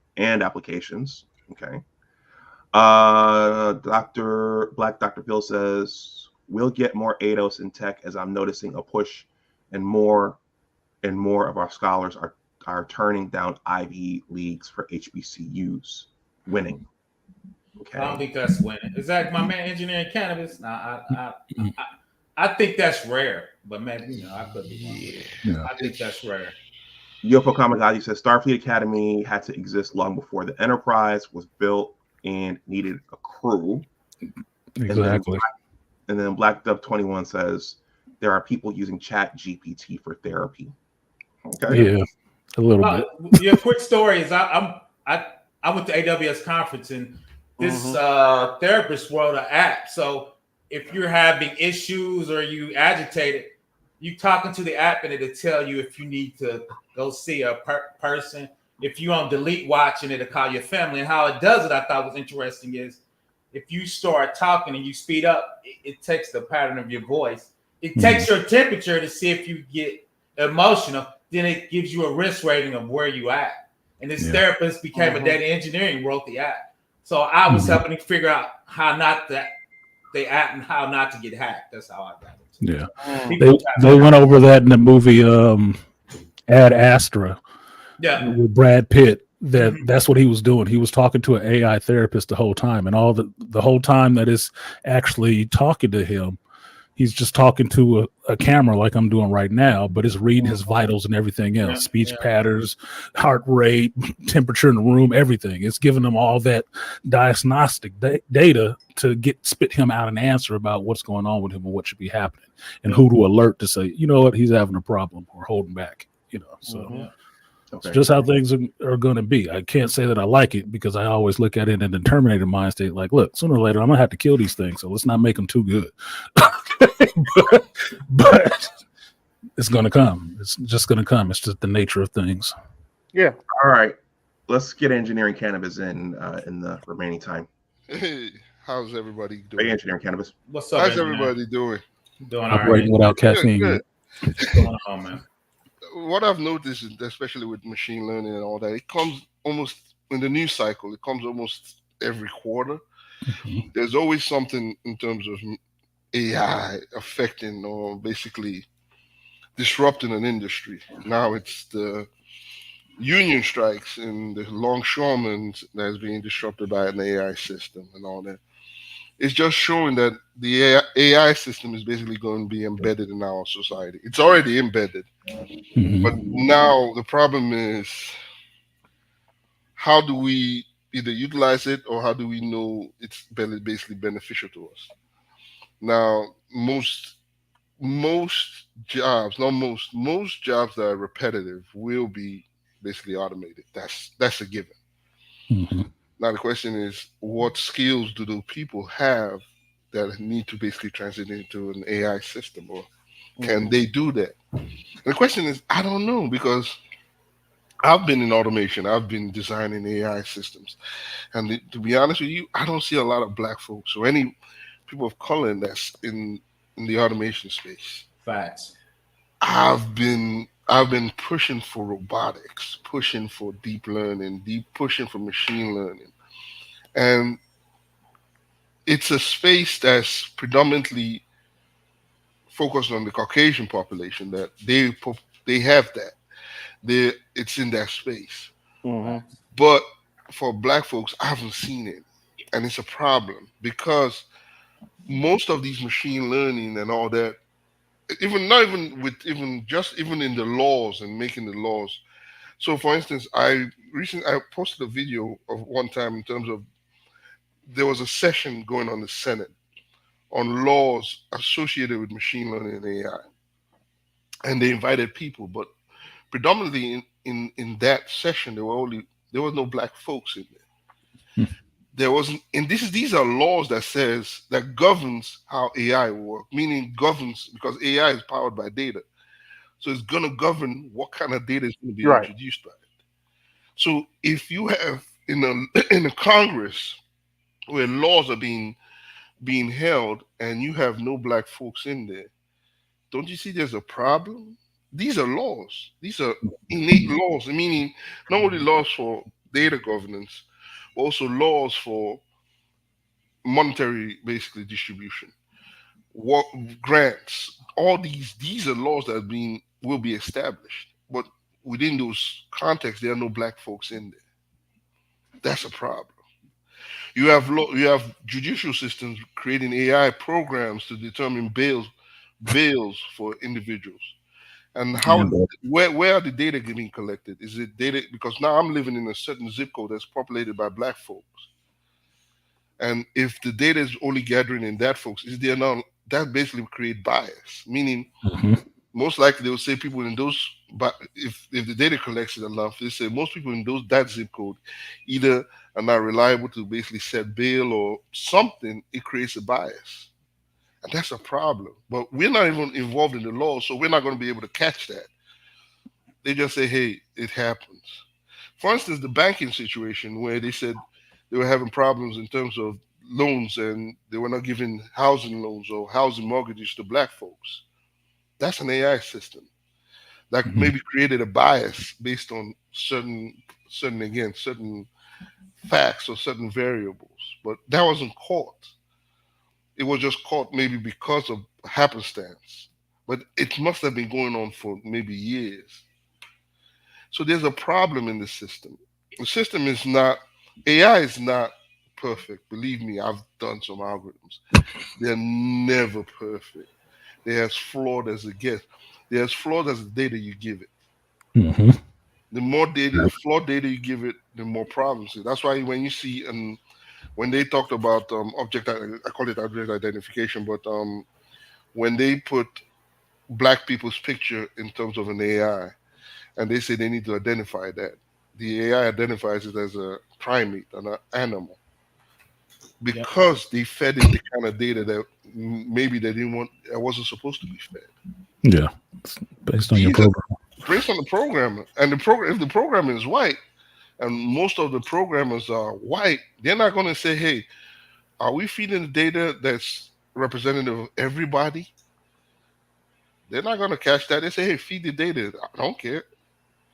Okay. Dr. Phil says, we'll get more ADOS in tech as I'm noticing a push and more of our scholars are turning down Ivy Leagues for HBCUs, winning. Okay. I don't think that's winning. Is that my man engineering cannabis? Nah, I think that's rare, but maybe I could be wrong. Yeah. I think that's rare. UFO Kamikaze says Starfleet Academy had to exist long before the Enterprise was built and needed a crew. Exactly. And then Black Dove 21 says there are people using Chat GPT for therapy. Okay. Yeah, a little bit. Yeah, quick story is I went to AWS conference and this therapist wrote an app. So if you're having issues or you agitated, you talking to the app and it'll tell you if you need to go see a person. If you on delete watch and it'll call your family. And how it does it, I thought was interesting is if you start talking and you speed up, it takes the pattern of your voice. It takes your temperature to see if you get emotional. Then it gives you a risk rating of where you at. And this therapist became a data engineer and wrote the app. So I was helping him figure out how not to they app and how not to get hacked. That's how I got it. Yeah. They went over that in the movie Ad Astra. Yeah. With Brad Pitt. That's what he was doing. He was talking to an AI therapist the whole time, and all the whole time that is actually talking to him, he's just talking to a camera like I'm doing right now, but it's reading his vitals and everything else, speech patterns, heart rate, temperature in the room, everything. It's giving them all that diagnostic data to spit him out an answer about what's going on with him and what should be happening and who to alert to say, you know what, he's having a problem or holding back, so it's just how things are going to be. I can't say that I like it because I always look at it in the Terminator mind state, like, look, sooner or later I'm gonna have to kill these things, so let's not make them too good. but it's gonna come. It's just gonna come. It's just the nature of things. Yeah. All right, let's get engineering cannabis in the remaining time. Hey, how's everybody doing? Hey, engineering cannabis. What's up? How's everybody doing? Doing all right. Operating without caffeine. Good. What's going on, man? What I've noticed, especially with machine learning and all that, it comes almost in the news cycle. It comes almost every quarter. Mhm. There's always something in terms of AI affecting or basically disrupting an industry. Now it's the union strikes and the longshoremen that's being disrupted by an AI system and all that. It's just showing that the AI system is basically going to be embedded in our society. It's already embedded. Mhm. But now the problem is, how do we either utilize it or how do we know it's basically beneficial to us? Now, most jobs, not most jobs that are repetitive will be basically automated. That's a given. Mhm. Now the question is, what skills do those people have that need to basically transit into an AI system, or can they do that? And the question is, I don't know, because I've been in automation, I've been designing AI systems, and to be honest with you, I don't see a lot of black folks or any people of color that's in the automation space. Facts. I've been pushing for robotics, pushing for deep learning, pushing for machine learning, and it's a space that's predominantly focused on the Caucasian population. That they have that. It's in that space. But for black folks, I haven't seen it, and it's a problem because most of these machine learning and all that, even in the laws and making the laws. So, for instance, I posted a video of one time in terms of there was a session going on in the Senate on laws associated with machine learning and AI, and they invited people, but predominantly in that session there was no black folks in there. There wasn't, and these are laws that governs how AI will work, meaning governs because AI is powered by data, so it's going to govern what kind of data is going to be introduced by it. So if you have in a Congress where laws are being held and you have no black folks in there, don't you see there's a problem? These are laws. These are innate laws, meaning not only laws for data governance, but also laws for monetary, basically, distribution, what grants. All these are laws that will be established, but within those contexts, there are no black folks in there. That's a problem. You have judicial systems creating AI programs to determine bails for individuals. And where are the data getting collected? Is it data? Because now I'm living in a certain zip code that's populated by black folks. And if the data is only gathering in that folks, is there now that basically create bias? Meaning, most likely they will say people in those, but if the data collects it enough, they say most people in that zip code either are not reliable to basically set bail or something. It creates a bias. And that's a problem. But we're not even involved in the law, so we're not going to be able to catch that. They just say, hey, it happens. For instance, the banking situation where they said they were having problems in terms of loans and they were not giving housing loans or housing mortgages to black folks. That's an AI system that maybe created a bias based on certain facts or certain variables. But that wasn't caught. It was just caught maybe because of happenstance. But it must have been going on for maybe years. So there's a problem in the system. The system is not, AI is not perfect. Believe me, I've done some algorithms. They're never perfect. they're as flawed as it gets. They're as flawed as the data you give it. Mm-hmm. The more data, flawed data you give it, the more problems. That's why when you see when they talked about I call it object identification, but when they put black people's picture in terms of an AI, and they say they need to identify that, the AI identifies it as a primate, an animal, because they fed it the kind of data that maybe they didn't want, that wasn't supposed to be fed. Yeah, it's based on your program. Based on the programmer, and if the programmer is white, and most of the programmers are white, they're not going to say, "Hey, are we feeding the data that's representative of everybody?" They're not going to catch that. They say, "Hey, feed the data." I don't care.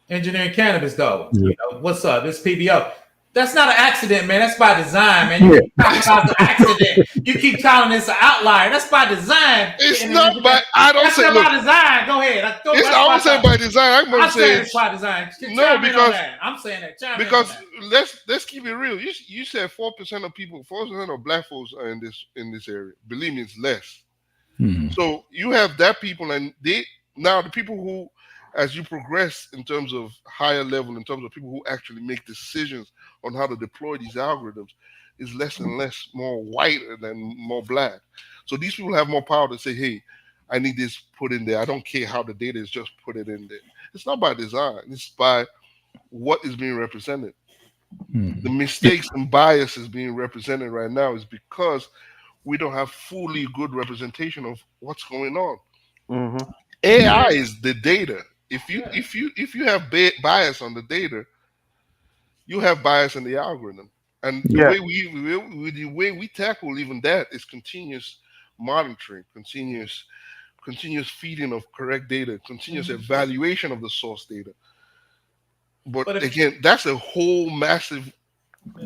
Engineering cannabis, though. Yeah. You know, what's up? This PBO. That's not an accident, man. That's by design, man. You keep talking about the accident. You keep calling this an outlier. That's by design. It's not by. I don't say. That's by design. Go ahead. I don't say by design. I'm saying it's by design. No, because I'm saying that. Because let's keep it real. You said 4% of people, 4% of black folks are in this area. Believe me, it's less. Mm-hmm. So you have that people, and the people who, as you progress in terms of higher level, in terms of people who actually make decisions on how to deploy these algorithms, is less and less, more white than more black. So these people have more power to say, hey, I need this put in there. I don't care how the data is, just put it in there. It's not by design. It's by what is being represented. Mm-hmm. The mistakes and biases being represented right now is because we don't have fully good representation of what's going on. Mm-hmm. AI is the data. If you have bias on the data, you have bias in the algorithm. And the way we tackle even that is continuous monitoring, continuous feeding of correct data, continuous evaluation of the source data. But again, that's a whole massive,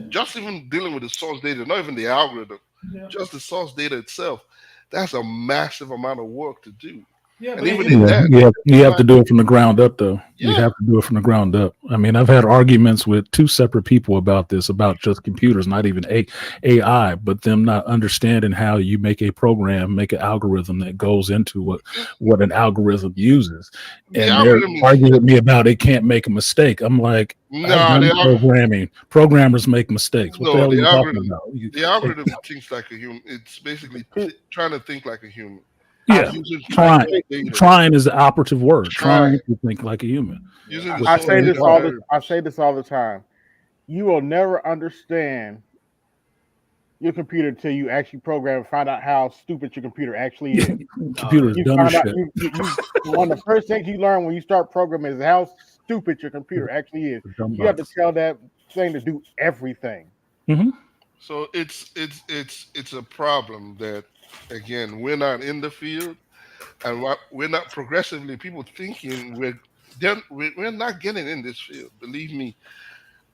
just even dealing with the source data, not even the algorithm, just the source data itself, that's a massive amount of work to do. Yeah, and but even in that, you have to do it from the ground up, though. Yeah. You have to do it from the ground up. I mean, I've had arguments with two separate people about this, about just computers, not even AI, but them not understanding how you make a program, make an algorithm that goes into what an algorithm uses. And they're arguing with me about it can't make a mistake. I'm like, programming. Programmers make mistakes. What the hell are you talking about? The algorithm thinks like a human. It's basically trying to think like a human. Yeah, trying is the operative word. Trying to think like a human. I say this all the time. You will never understand your computer until you actually program and find out how stupid your computer actually is. Computer is dumb as shit. One of the first things you learn when you start programming is how stupid your computer actually is. You have to tell that thing to do everything. Mm-hmm. So it's a problem that, again, we're not in the field, and we're not progressively people thinking we're not getting in this field. Believe me,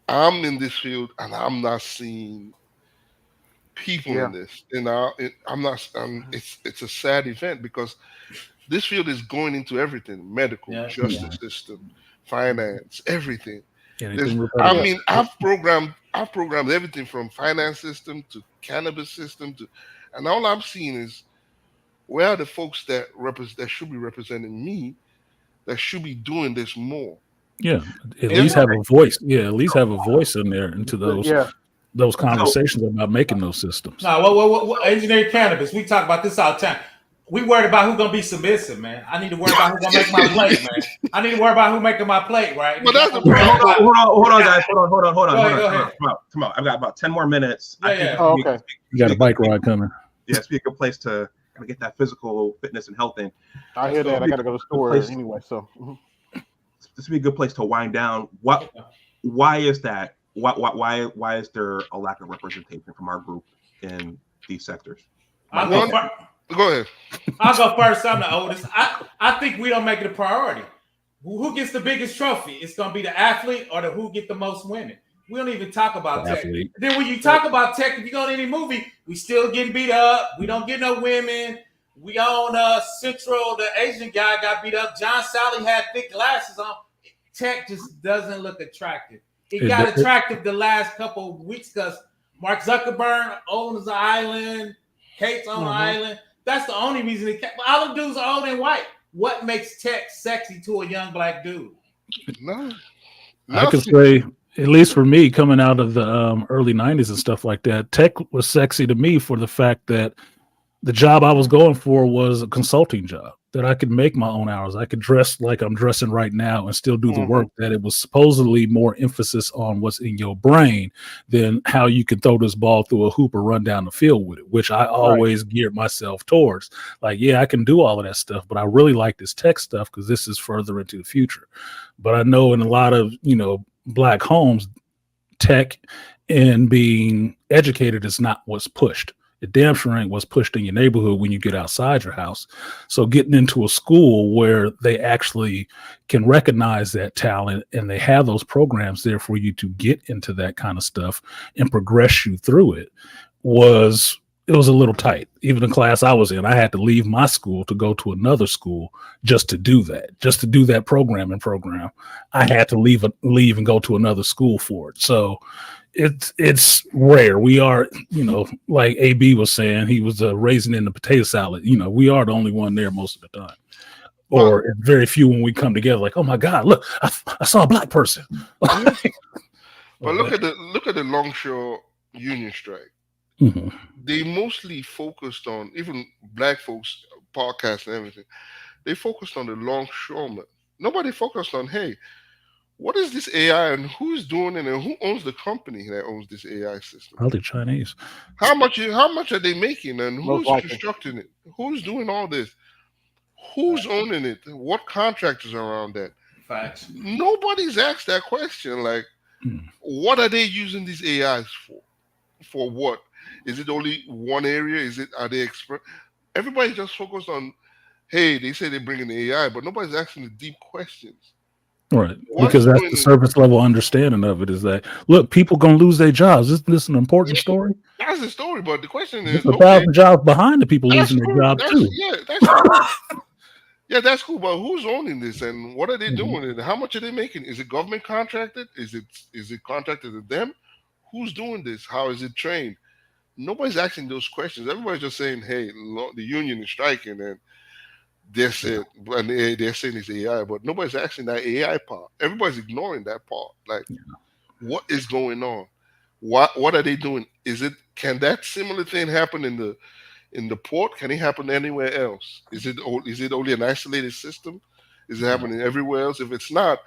I'm in this field and I'm not seeing people in this. I'm not. It's a sad event because this field is going into everything: medical, justice system, finance, everything. I've programmed everything from finance system to cannabis system and all I'm seeing is where are the folks that should be representing me, that should be doing this more. Yeah, at least have a voice. Yeah, at least have a voice in there into those conversations about making those systems. No, engineering cannabis. We talk about this all the time. We worried about who's gonna be submissive, man. I need to worry about who's gonna make my plate, man. I need to worry about who's making my plate, right? But that's hold on, guys. Hold on. Come on. I've got about 10 more minutes. Okay. You got a bike ride coming. Yeah, it's be a good place to get that physical fitness and health in. I hear that. I gotta go to the store anyway. So this would be a good place to wind down. Why is that? Why is there a lack of representation from our group in these sectors? Go ahead. I'll go first. I'm the oldest. I think we don't make it a priority. Who gets the biggest trophy? It's going to be the athlete or the who get the most women. We don't even talk about tech. Then when you talk about tech, if you go to any movie, we still getting beat up. We don't get no women. We own Central, the Asian guy got beat up. John Sally had thick glasses on. Tech just doesn't look attractive. It got attractive the last couple of weeks because Mark Zuckerberg owns the island. Kate's on the island. That's the only reason it kept. All the dudes are old and white. What makes tech sexy to a young black dude? No, I can nothing. say, at least for me, coming out of the early 90s and stuff like that, tech was sexy to me for the fact that the job I was going for was a consulting job, that I could make my own hours. I could dress like I'm dressing right now and still do the work, that it was supposedly more emphasis on what's in your brain than how you can throw this ball through a hoop or run down the field with it, which I always geared myself towards. Like, yeah, I can do all of that stuff, but I really like this tech stuff because this is further into the future. But I know in a lot of, black homes, tech and being educated is not what's pushed. It damn sure ain't what's pushed in your neighborhood when you get outside your house. So getting into a school where they actually can recognize that talent and they have those programs there for you to get into that kind of stuff and progress you through it was a little tight. Even the class I was in, I had to leave my school to go to another school just to do that programming program. I had to leave and go to another school for it. So it's rare. We are, like AB was saying, he was raising in the potato salad. We are the only one there most of the time. Or very few when we come together, like, oh my God, look, I saw a black person. But look at the Longshore union strike. They mostly focused on, even black folks podcasts and everything, they focused on the longshoremen. Nobody focused on, hey, what is this AI and who's doing it and who owns the company that owns this AI system? Probably Chinese. How much are they making and who's constructing it? Who's doing all this? Who's owning it? What contractors are around that? Facts. Nobody's asked that question. Like, what are they using these AIs for? For what? Is it only one area? Are they expert? Everybody just focused on, hey, they say they're bringing the AI, but nobody's asking the deep questions. Right, because that's the surface level understanding of it is that, look, people going to lose their jobs. Isn't this an important story? That's the story, but the question is, there's 1,000 jobs behind the people losing their job too. Yeah, that's cool. Yeah, that's cool, but who's owning this and what are they doing? And how much are they making? Is it government contracted? Is it contracted to them? Who's doing this? How is it trained? Nobody's asking those questions. Everybody's just saying, hey, the union is striking and they're saying it's AI, but nobody's asking that AI part. Everybody's ignoring that part. Like, what is going on? What are they doing? Can that similar thing happen in the port? Can it happen anywhere else? Is it only an isolated system? Is it happening everywhere else? If it's not,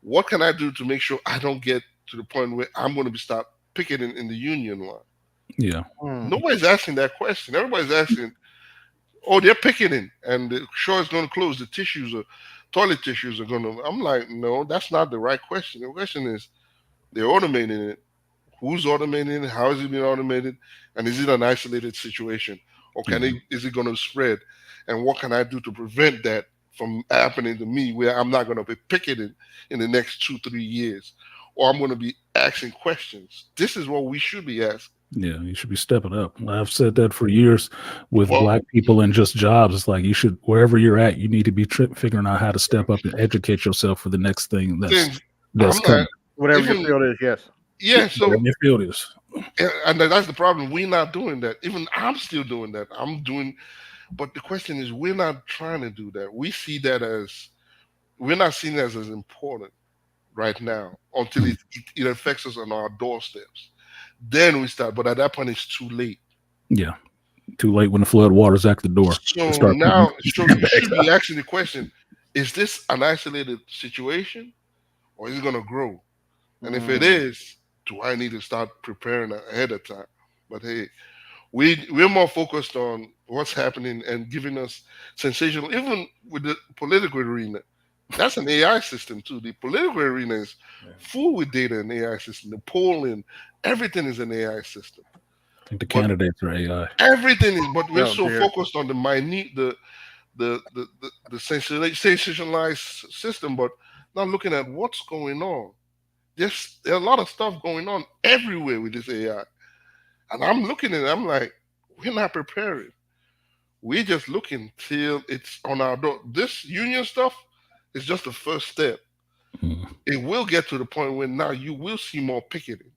what can I do to make sure I don't get to the point where I'm going to start picketing in the union line? Yeah. Nobody's asking that question. Everybody's asking, oh, they're picketing and the show is going to close. The toilet tissues are going to. I'm like, no, that's not the right question. The question is, they're automating it. Who's automating it? How is it being automated? And is it an isolated situation? Or is it going to spread? And what can I do to prevent that from happening to me where I'm not going to be picketed in the next 2-3 years? Or I'm going to be asking questions. This is what we should be asking. Yeah, you should be stepping up. I've said that for years with black people and just jobs. It's like you should, wherever you're at, you need to be figuring out how to step up and educate yourself for the next thing that's coming. Whatever your field is, yes. Yeah, so whatever your field is. And that's the problem. We're not doing that. Even I'm still doing that. But the question is, we're not trying to do that. We see that we're not seeing it as important right now until it affects us on our doorsteps. Then we start, but at that point it's too late. Yeah, too late when the flood water's at the door. So now, you should be asking the question: is this an isolated situation, or is it going to grow? And if it is, do I need to start preparing ahead of time? But hey, we're more focused on what's happening and giving us sensational. Even with the political arena, that's an AI system too. The political arena is full with data and AI system. The polling, everything is an AI system. I think the candidates are AI. Everything is, but we're focused on the minute, the sensationalized system, but not looking at what's going on. There's a lot of stuff going on everywhere with this AI, and I'm looking at it. I'm like, we're not prepared. We're just looking till it's on our door. This union stuff is just the first step. It will get to the point where now you will see more picketing.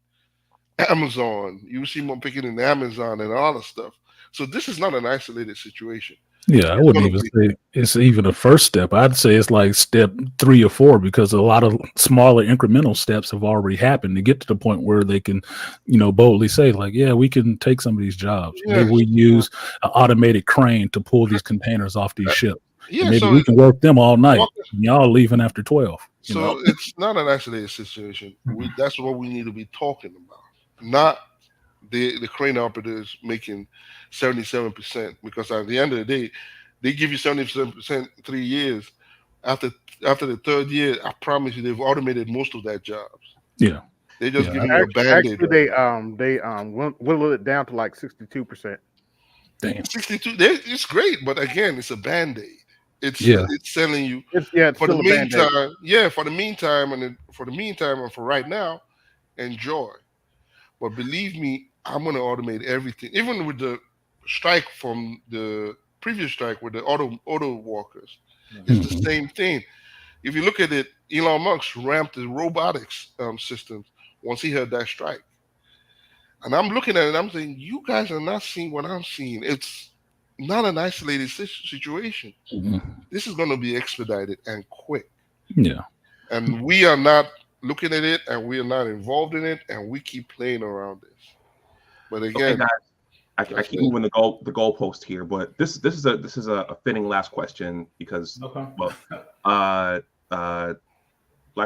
Amazon, you will see more picketing in Amazon and all the stuff. So this is not an isolated situation. Yeah, I wouldn't even say it's even a first step. I'd say it's like step 3 or 4, because a lot of smaller incremental steps have already happened to get to the point where they can, boldly say like, yeah, we can take some of these jobs. Yeah. Maybe we use an automated crane to pull these containers off these ships. Yeah, and maybe so we can work them all night. And y'all leaving after 12. So it's not an isolated situation. That's what we need to be talking about, not the crane operators making 77%, because at the end of the day, they give you 77% 3 years. After the third year, I promise you, they've automated most of their jobs. Yeah, they just give you a band-aid. Actually, they whittled it down to like 62%. Damn. 62. It's great, but again, it's a band-aid. It's selling you. It's for the still a meantime. Band-Aid. Yeah, for the meantime, and for right now, enjoy. But believe me, I'm going to automate everything. Even with the strike from the previous strike with the auto workers, it's the same thing. If you look at it, Elon Musk ramped the robotics systems once he heard that strike. And I'm looking at it, I'm saying, you guys are not seeing what I'm seeing. It's not an isolated situation. This is going to be expedited and quick. Yeah. And we are not looking at it, and we are not involved in it, and we keep playing around this. But again, okay, guys, I keep moving the goalpost here, but this is a fitting last question because Black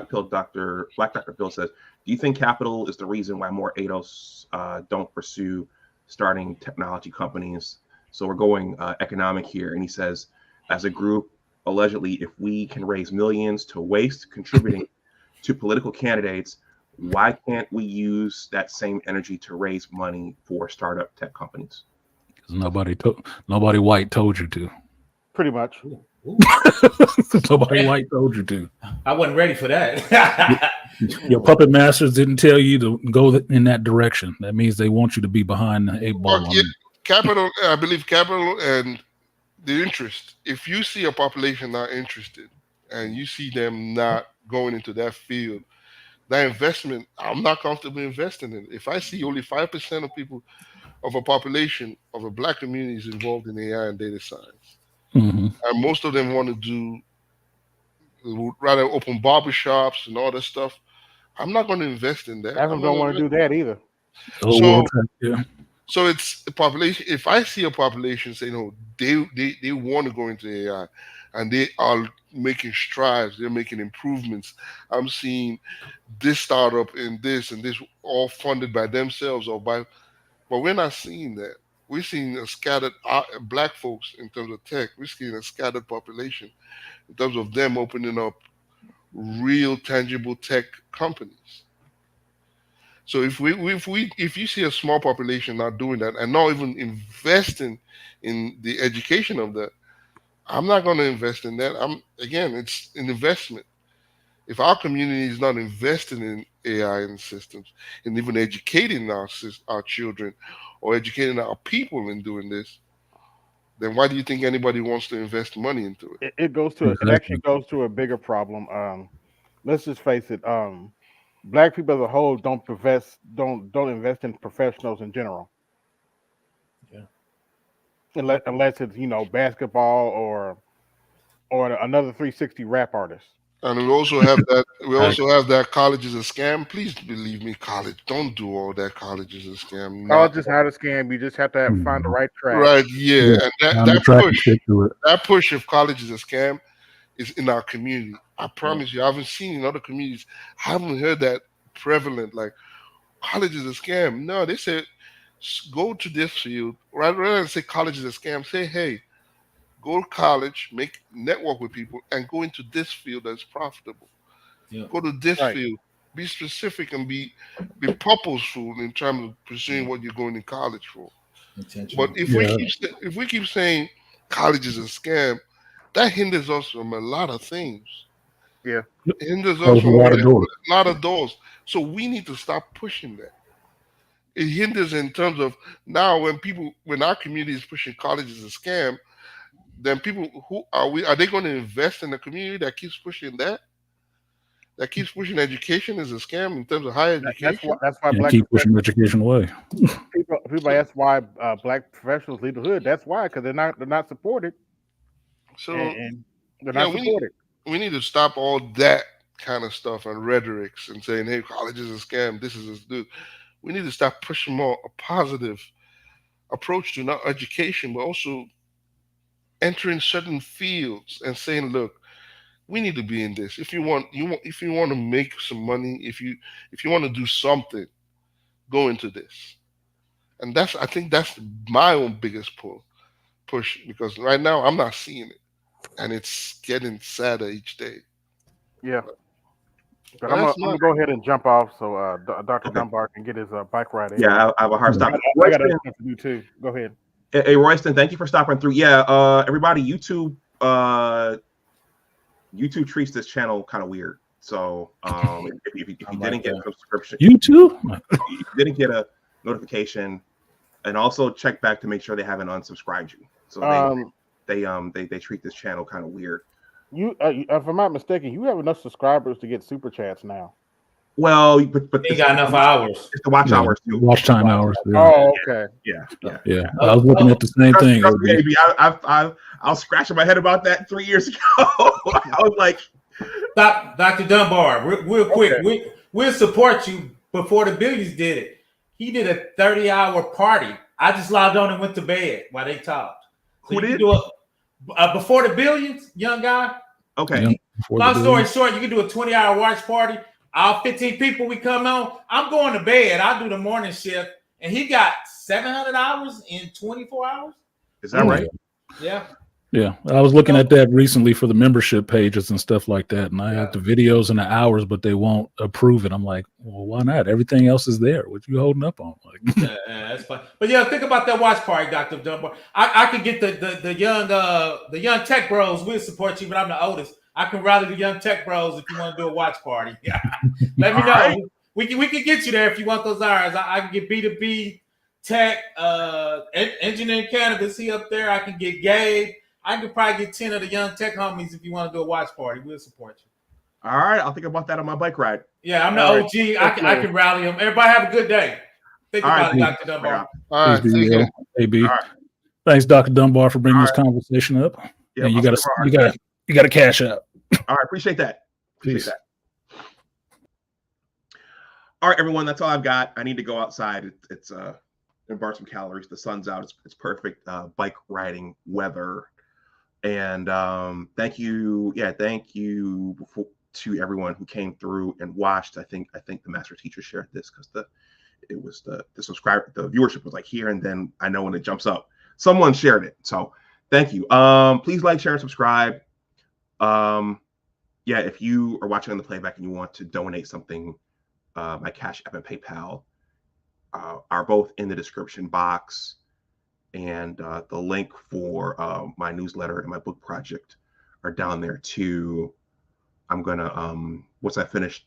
Doctor Phil says, do you think capital is the reason why more ADOS don't pursue starting technology companies? So we're going economic here, and he says, as a group, allegedly, if we can raise millions to waste contributing to political candidates, why can't we use that same energy to raise money for startup tech companies? Because nobody white told you to. Pretty much. Nobody white told you to. I wasn't ready for that. Your puppet masters didn't tell you to go in that direction. That means they want you to be behind the 8-ball. Capital, I believe capital and the interest. If you see a population not interested and you see them not going into that field, that investment, I'm not comfortable investing in it. If I see only 5% of people of a population of a Black community is involved in AI and data science, and most of them want to do rather open barbershops and all that stuff, I'm not going to invest in that. I don't want to do that either. So it's a population. If I see a population say, no, they want to go into AI and they are making strides, they're making improvements. I'm seeing this startup and this all funded by themselves but we're not seeing that. We're seeing a scattered Black folks in terms of tech. We're seeing a scattered population in terms of them opening up real tangible tech companies. So if you see a small population not doing that and not even investing in the education of that, I'm not going to invest in that. It's an investment. If our community is not investing in AI and systems and even educating our children or educating our people in doing this, then why do you think anybody wants to invest money into it? It actually goes to a bigger problem. Let's just face it. Black people as a whole don't invest in professionals in general. Yeah. Unless it's basketball or another 360 rap artist. And we also have that. We also have that college is a scam. Please believe me, college. Don't do all that. College is a scam. College is not a scam. You just have to find the right track. Right. Yeah. And that push of college is a scam is in our community. I promise you, I haven't seen in other communities. I haven't heard that prevalent. Like college is a scam. No, they said go to this field rather than say college is a scam. Say, hey, go to college, network with people, and go into this field that's profitable. Yeah. Go to this field. Be specific and be purposeful in terms of pursuing what you're going to college for. But if we keep saying college is a scam, that hinders us from a lot of things. Yeah, it hinders us from a lot of doors. So we need to stop pushing that. It hinders in terms of now when our community is pushing college as a scam, then people are they going to invest in a community that keeps pushing that keeps pushing education as a scam in terms of higher education? That's why Black keep pushing education away. people ask why black professionals leave the hood. That's why, because they're not supported, So and they're yeah, not supported. we need to stop all that kind of stuff and rhetorics and saying, "Hey, college is a scam. This is a dude." We need to start pushing more a positive approach to not education, but also entering certain fields and saying, "Look, we need to be in this. If you want to make some money, if you want to do something, go into this." And I think that's my own biggest push, because right now I'm not seeing it, and it's getting sadder each day. Yeah. But Well, I'm that's gonna not go ahead and jump off so Dr. Okay. Dunbar can get his bike ride in. Yeah, I have a hard stop. I got other stuff to do too. Go ahead. Hey, Royston, thank you for stopping through. Yeah, everybody, YouTube treats this channel kind of weird. So if you didn't get a subscription, YouTube, you didn't get a notification, and also check back to make sure they haven't unsubscribed you. So they treat this channel kind of weird. You, if I'm not mistaken, you have enough subscribers to get super chats now. Well, but Ain't got enough hours. It's the watch hours too. watch time hours. Yeah. Oh, okay. Yeah. I was looking at the same thing. Trust me, baby. I was scratching my head about that 3 years ago. I was like, Dr. Dunbar, real quick, we'll support you. Before the Billions did it, he did a 30-hour party. I just logged on and went to bed while they talked. So who did? Before the Billions, young guy. Okay. Yeah, Long story short, you can do a 20-hour watch party. All 15 people we come on. I'm going to bed. I do the morning shift, and he got 700 hours in 24 hours. Is that right? Yeah. Yeah, I was looking at that recently for the membership pages and stuff like that, and I have the videos and the hours, but they won't approve it. I'm like, well, why not? Everything else is there. What you holding up on? Like, yeah, that's fine. But yeah, think about that watch party, Dr. Dunbar. I could get the young tech bros. We'll support you, but I'm the oldest. I can rally the young tech bros if you want to do a watch party. Yeah. Let me know. Right. We can get you there if you want those hours. I can get B2B tech, engineering cannabis. He up there. I can get Gabe. I could probably get 10 of the young tech homies if you want to do a watch party. We'll support you. All right, I'll think about that on my bike ride. Yeah, I'm the OG. I can rally them. Everybody have a good day. Think about it, Dr. Dunbar. all right. AB. All right. Thanks, Dr. Dunbar, for bringing this conversation up. Yeah, you got to cash out. All right, appreciate that. Appreciate that. All right, everyone, that's all I've got. I need to go outside. It's and burn some calories. The sun's out. It's perfect bike riding weather. And thank you to everyone who came through and watched. I think the master teacher shared this because the viewership was like here, and then I know when it jumps up, someone shared it. So thank you. Please like, share, and subscribe. If you are watching on the playback and you want to donate something, my Cash App and PayPal are both in the description box. And the link for my newsletter and my book project are down there too. I'm gonna once I finish,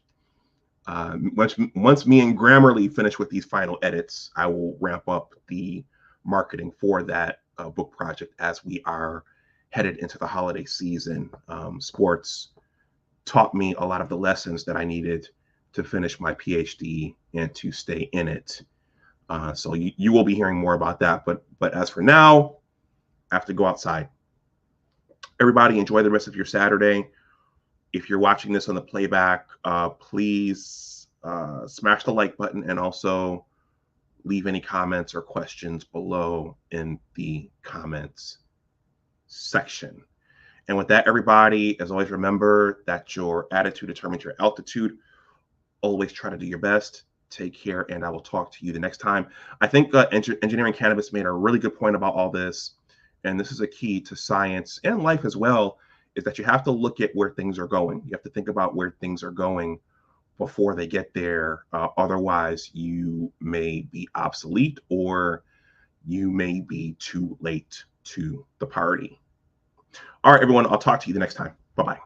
once me and Grammarly finish with these final edits, I will ramp up the marketing for that book project as we are headed into the holiday season. Sports taught me a lot of the lessons that I needed to finish my PhD and to stay in it. So you will be hearing more about that. But as for now, I have to go outside. Everybody enjoy the rest of your Saturday. If you're watching this on the playback, please smash the like button and also leave any comments or questions below in the comments section. And with that, everybody, as always, remember that your attitude determines your altitude. Always try to do your best. Take care, and I will talk to you the next time. I think Engineering Cannabis made a really good point about all this, and this is a key to science and life as well, is that you have to look at where things are going. You have to think about where things are going before they get there. Otherwise, you may be obsolete or you may be too late to the party. All right, everyone, I'll talk to you the next time. Bye-bye.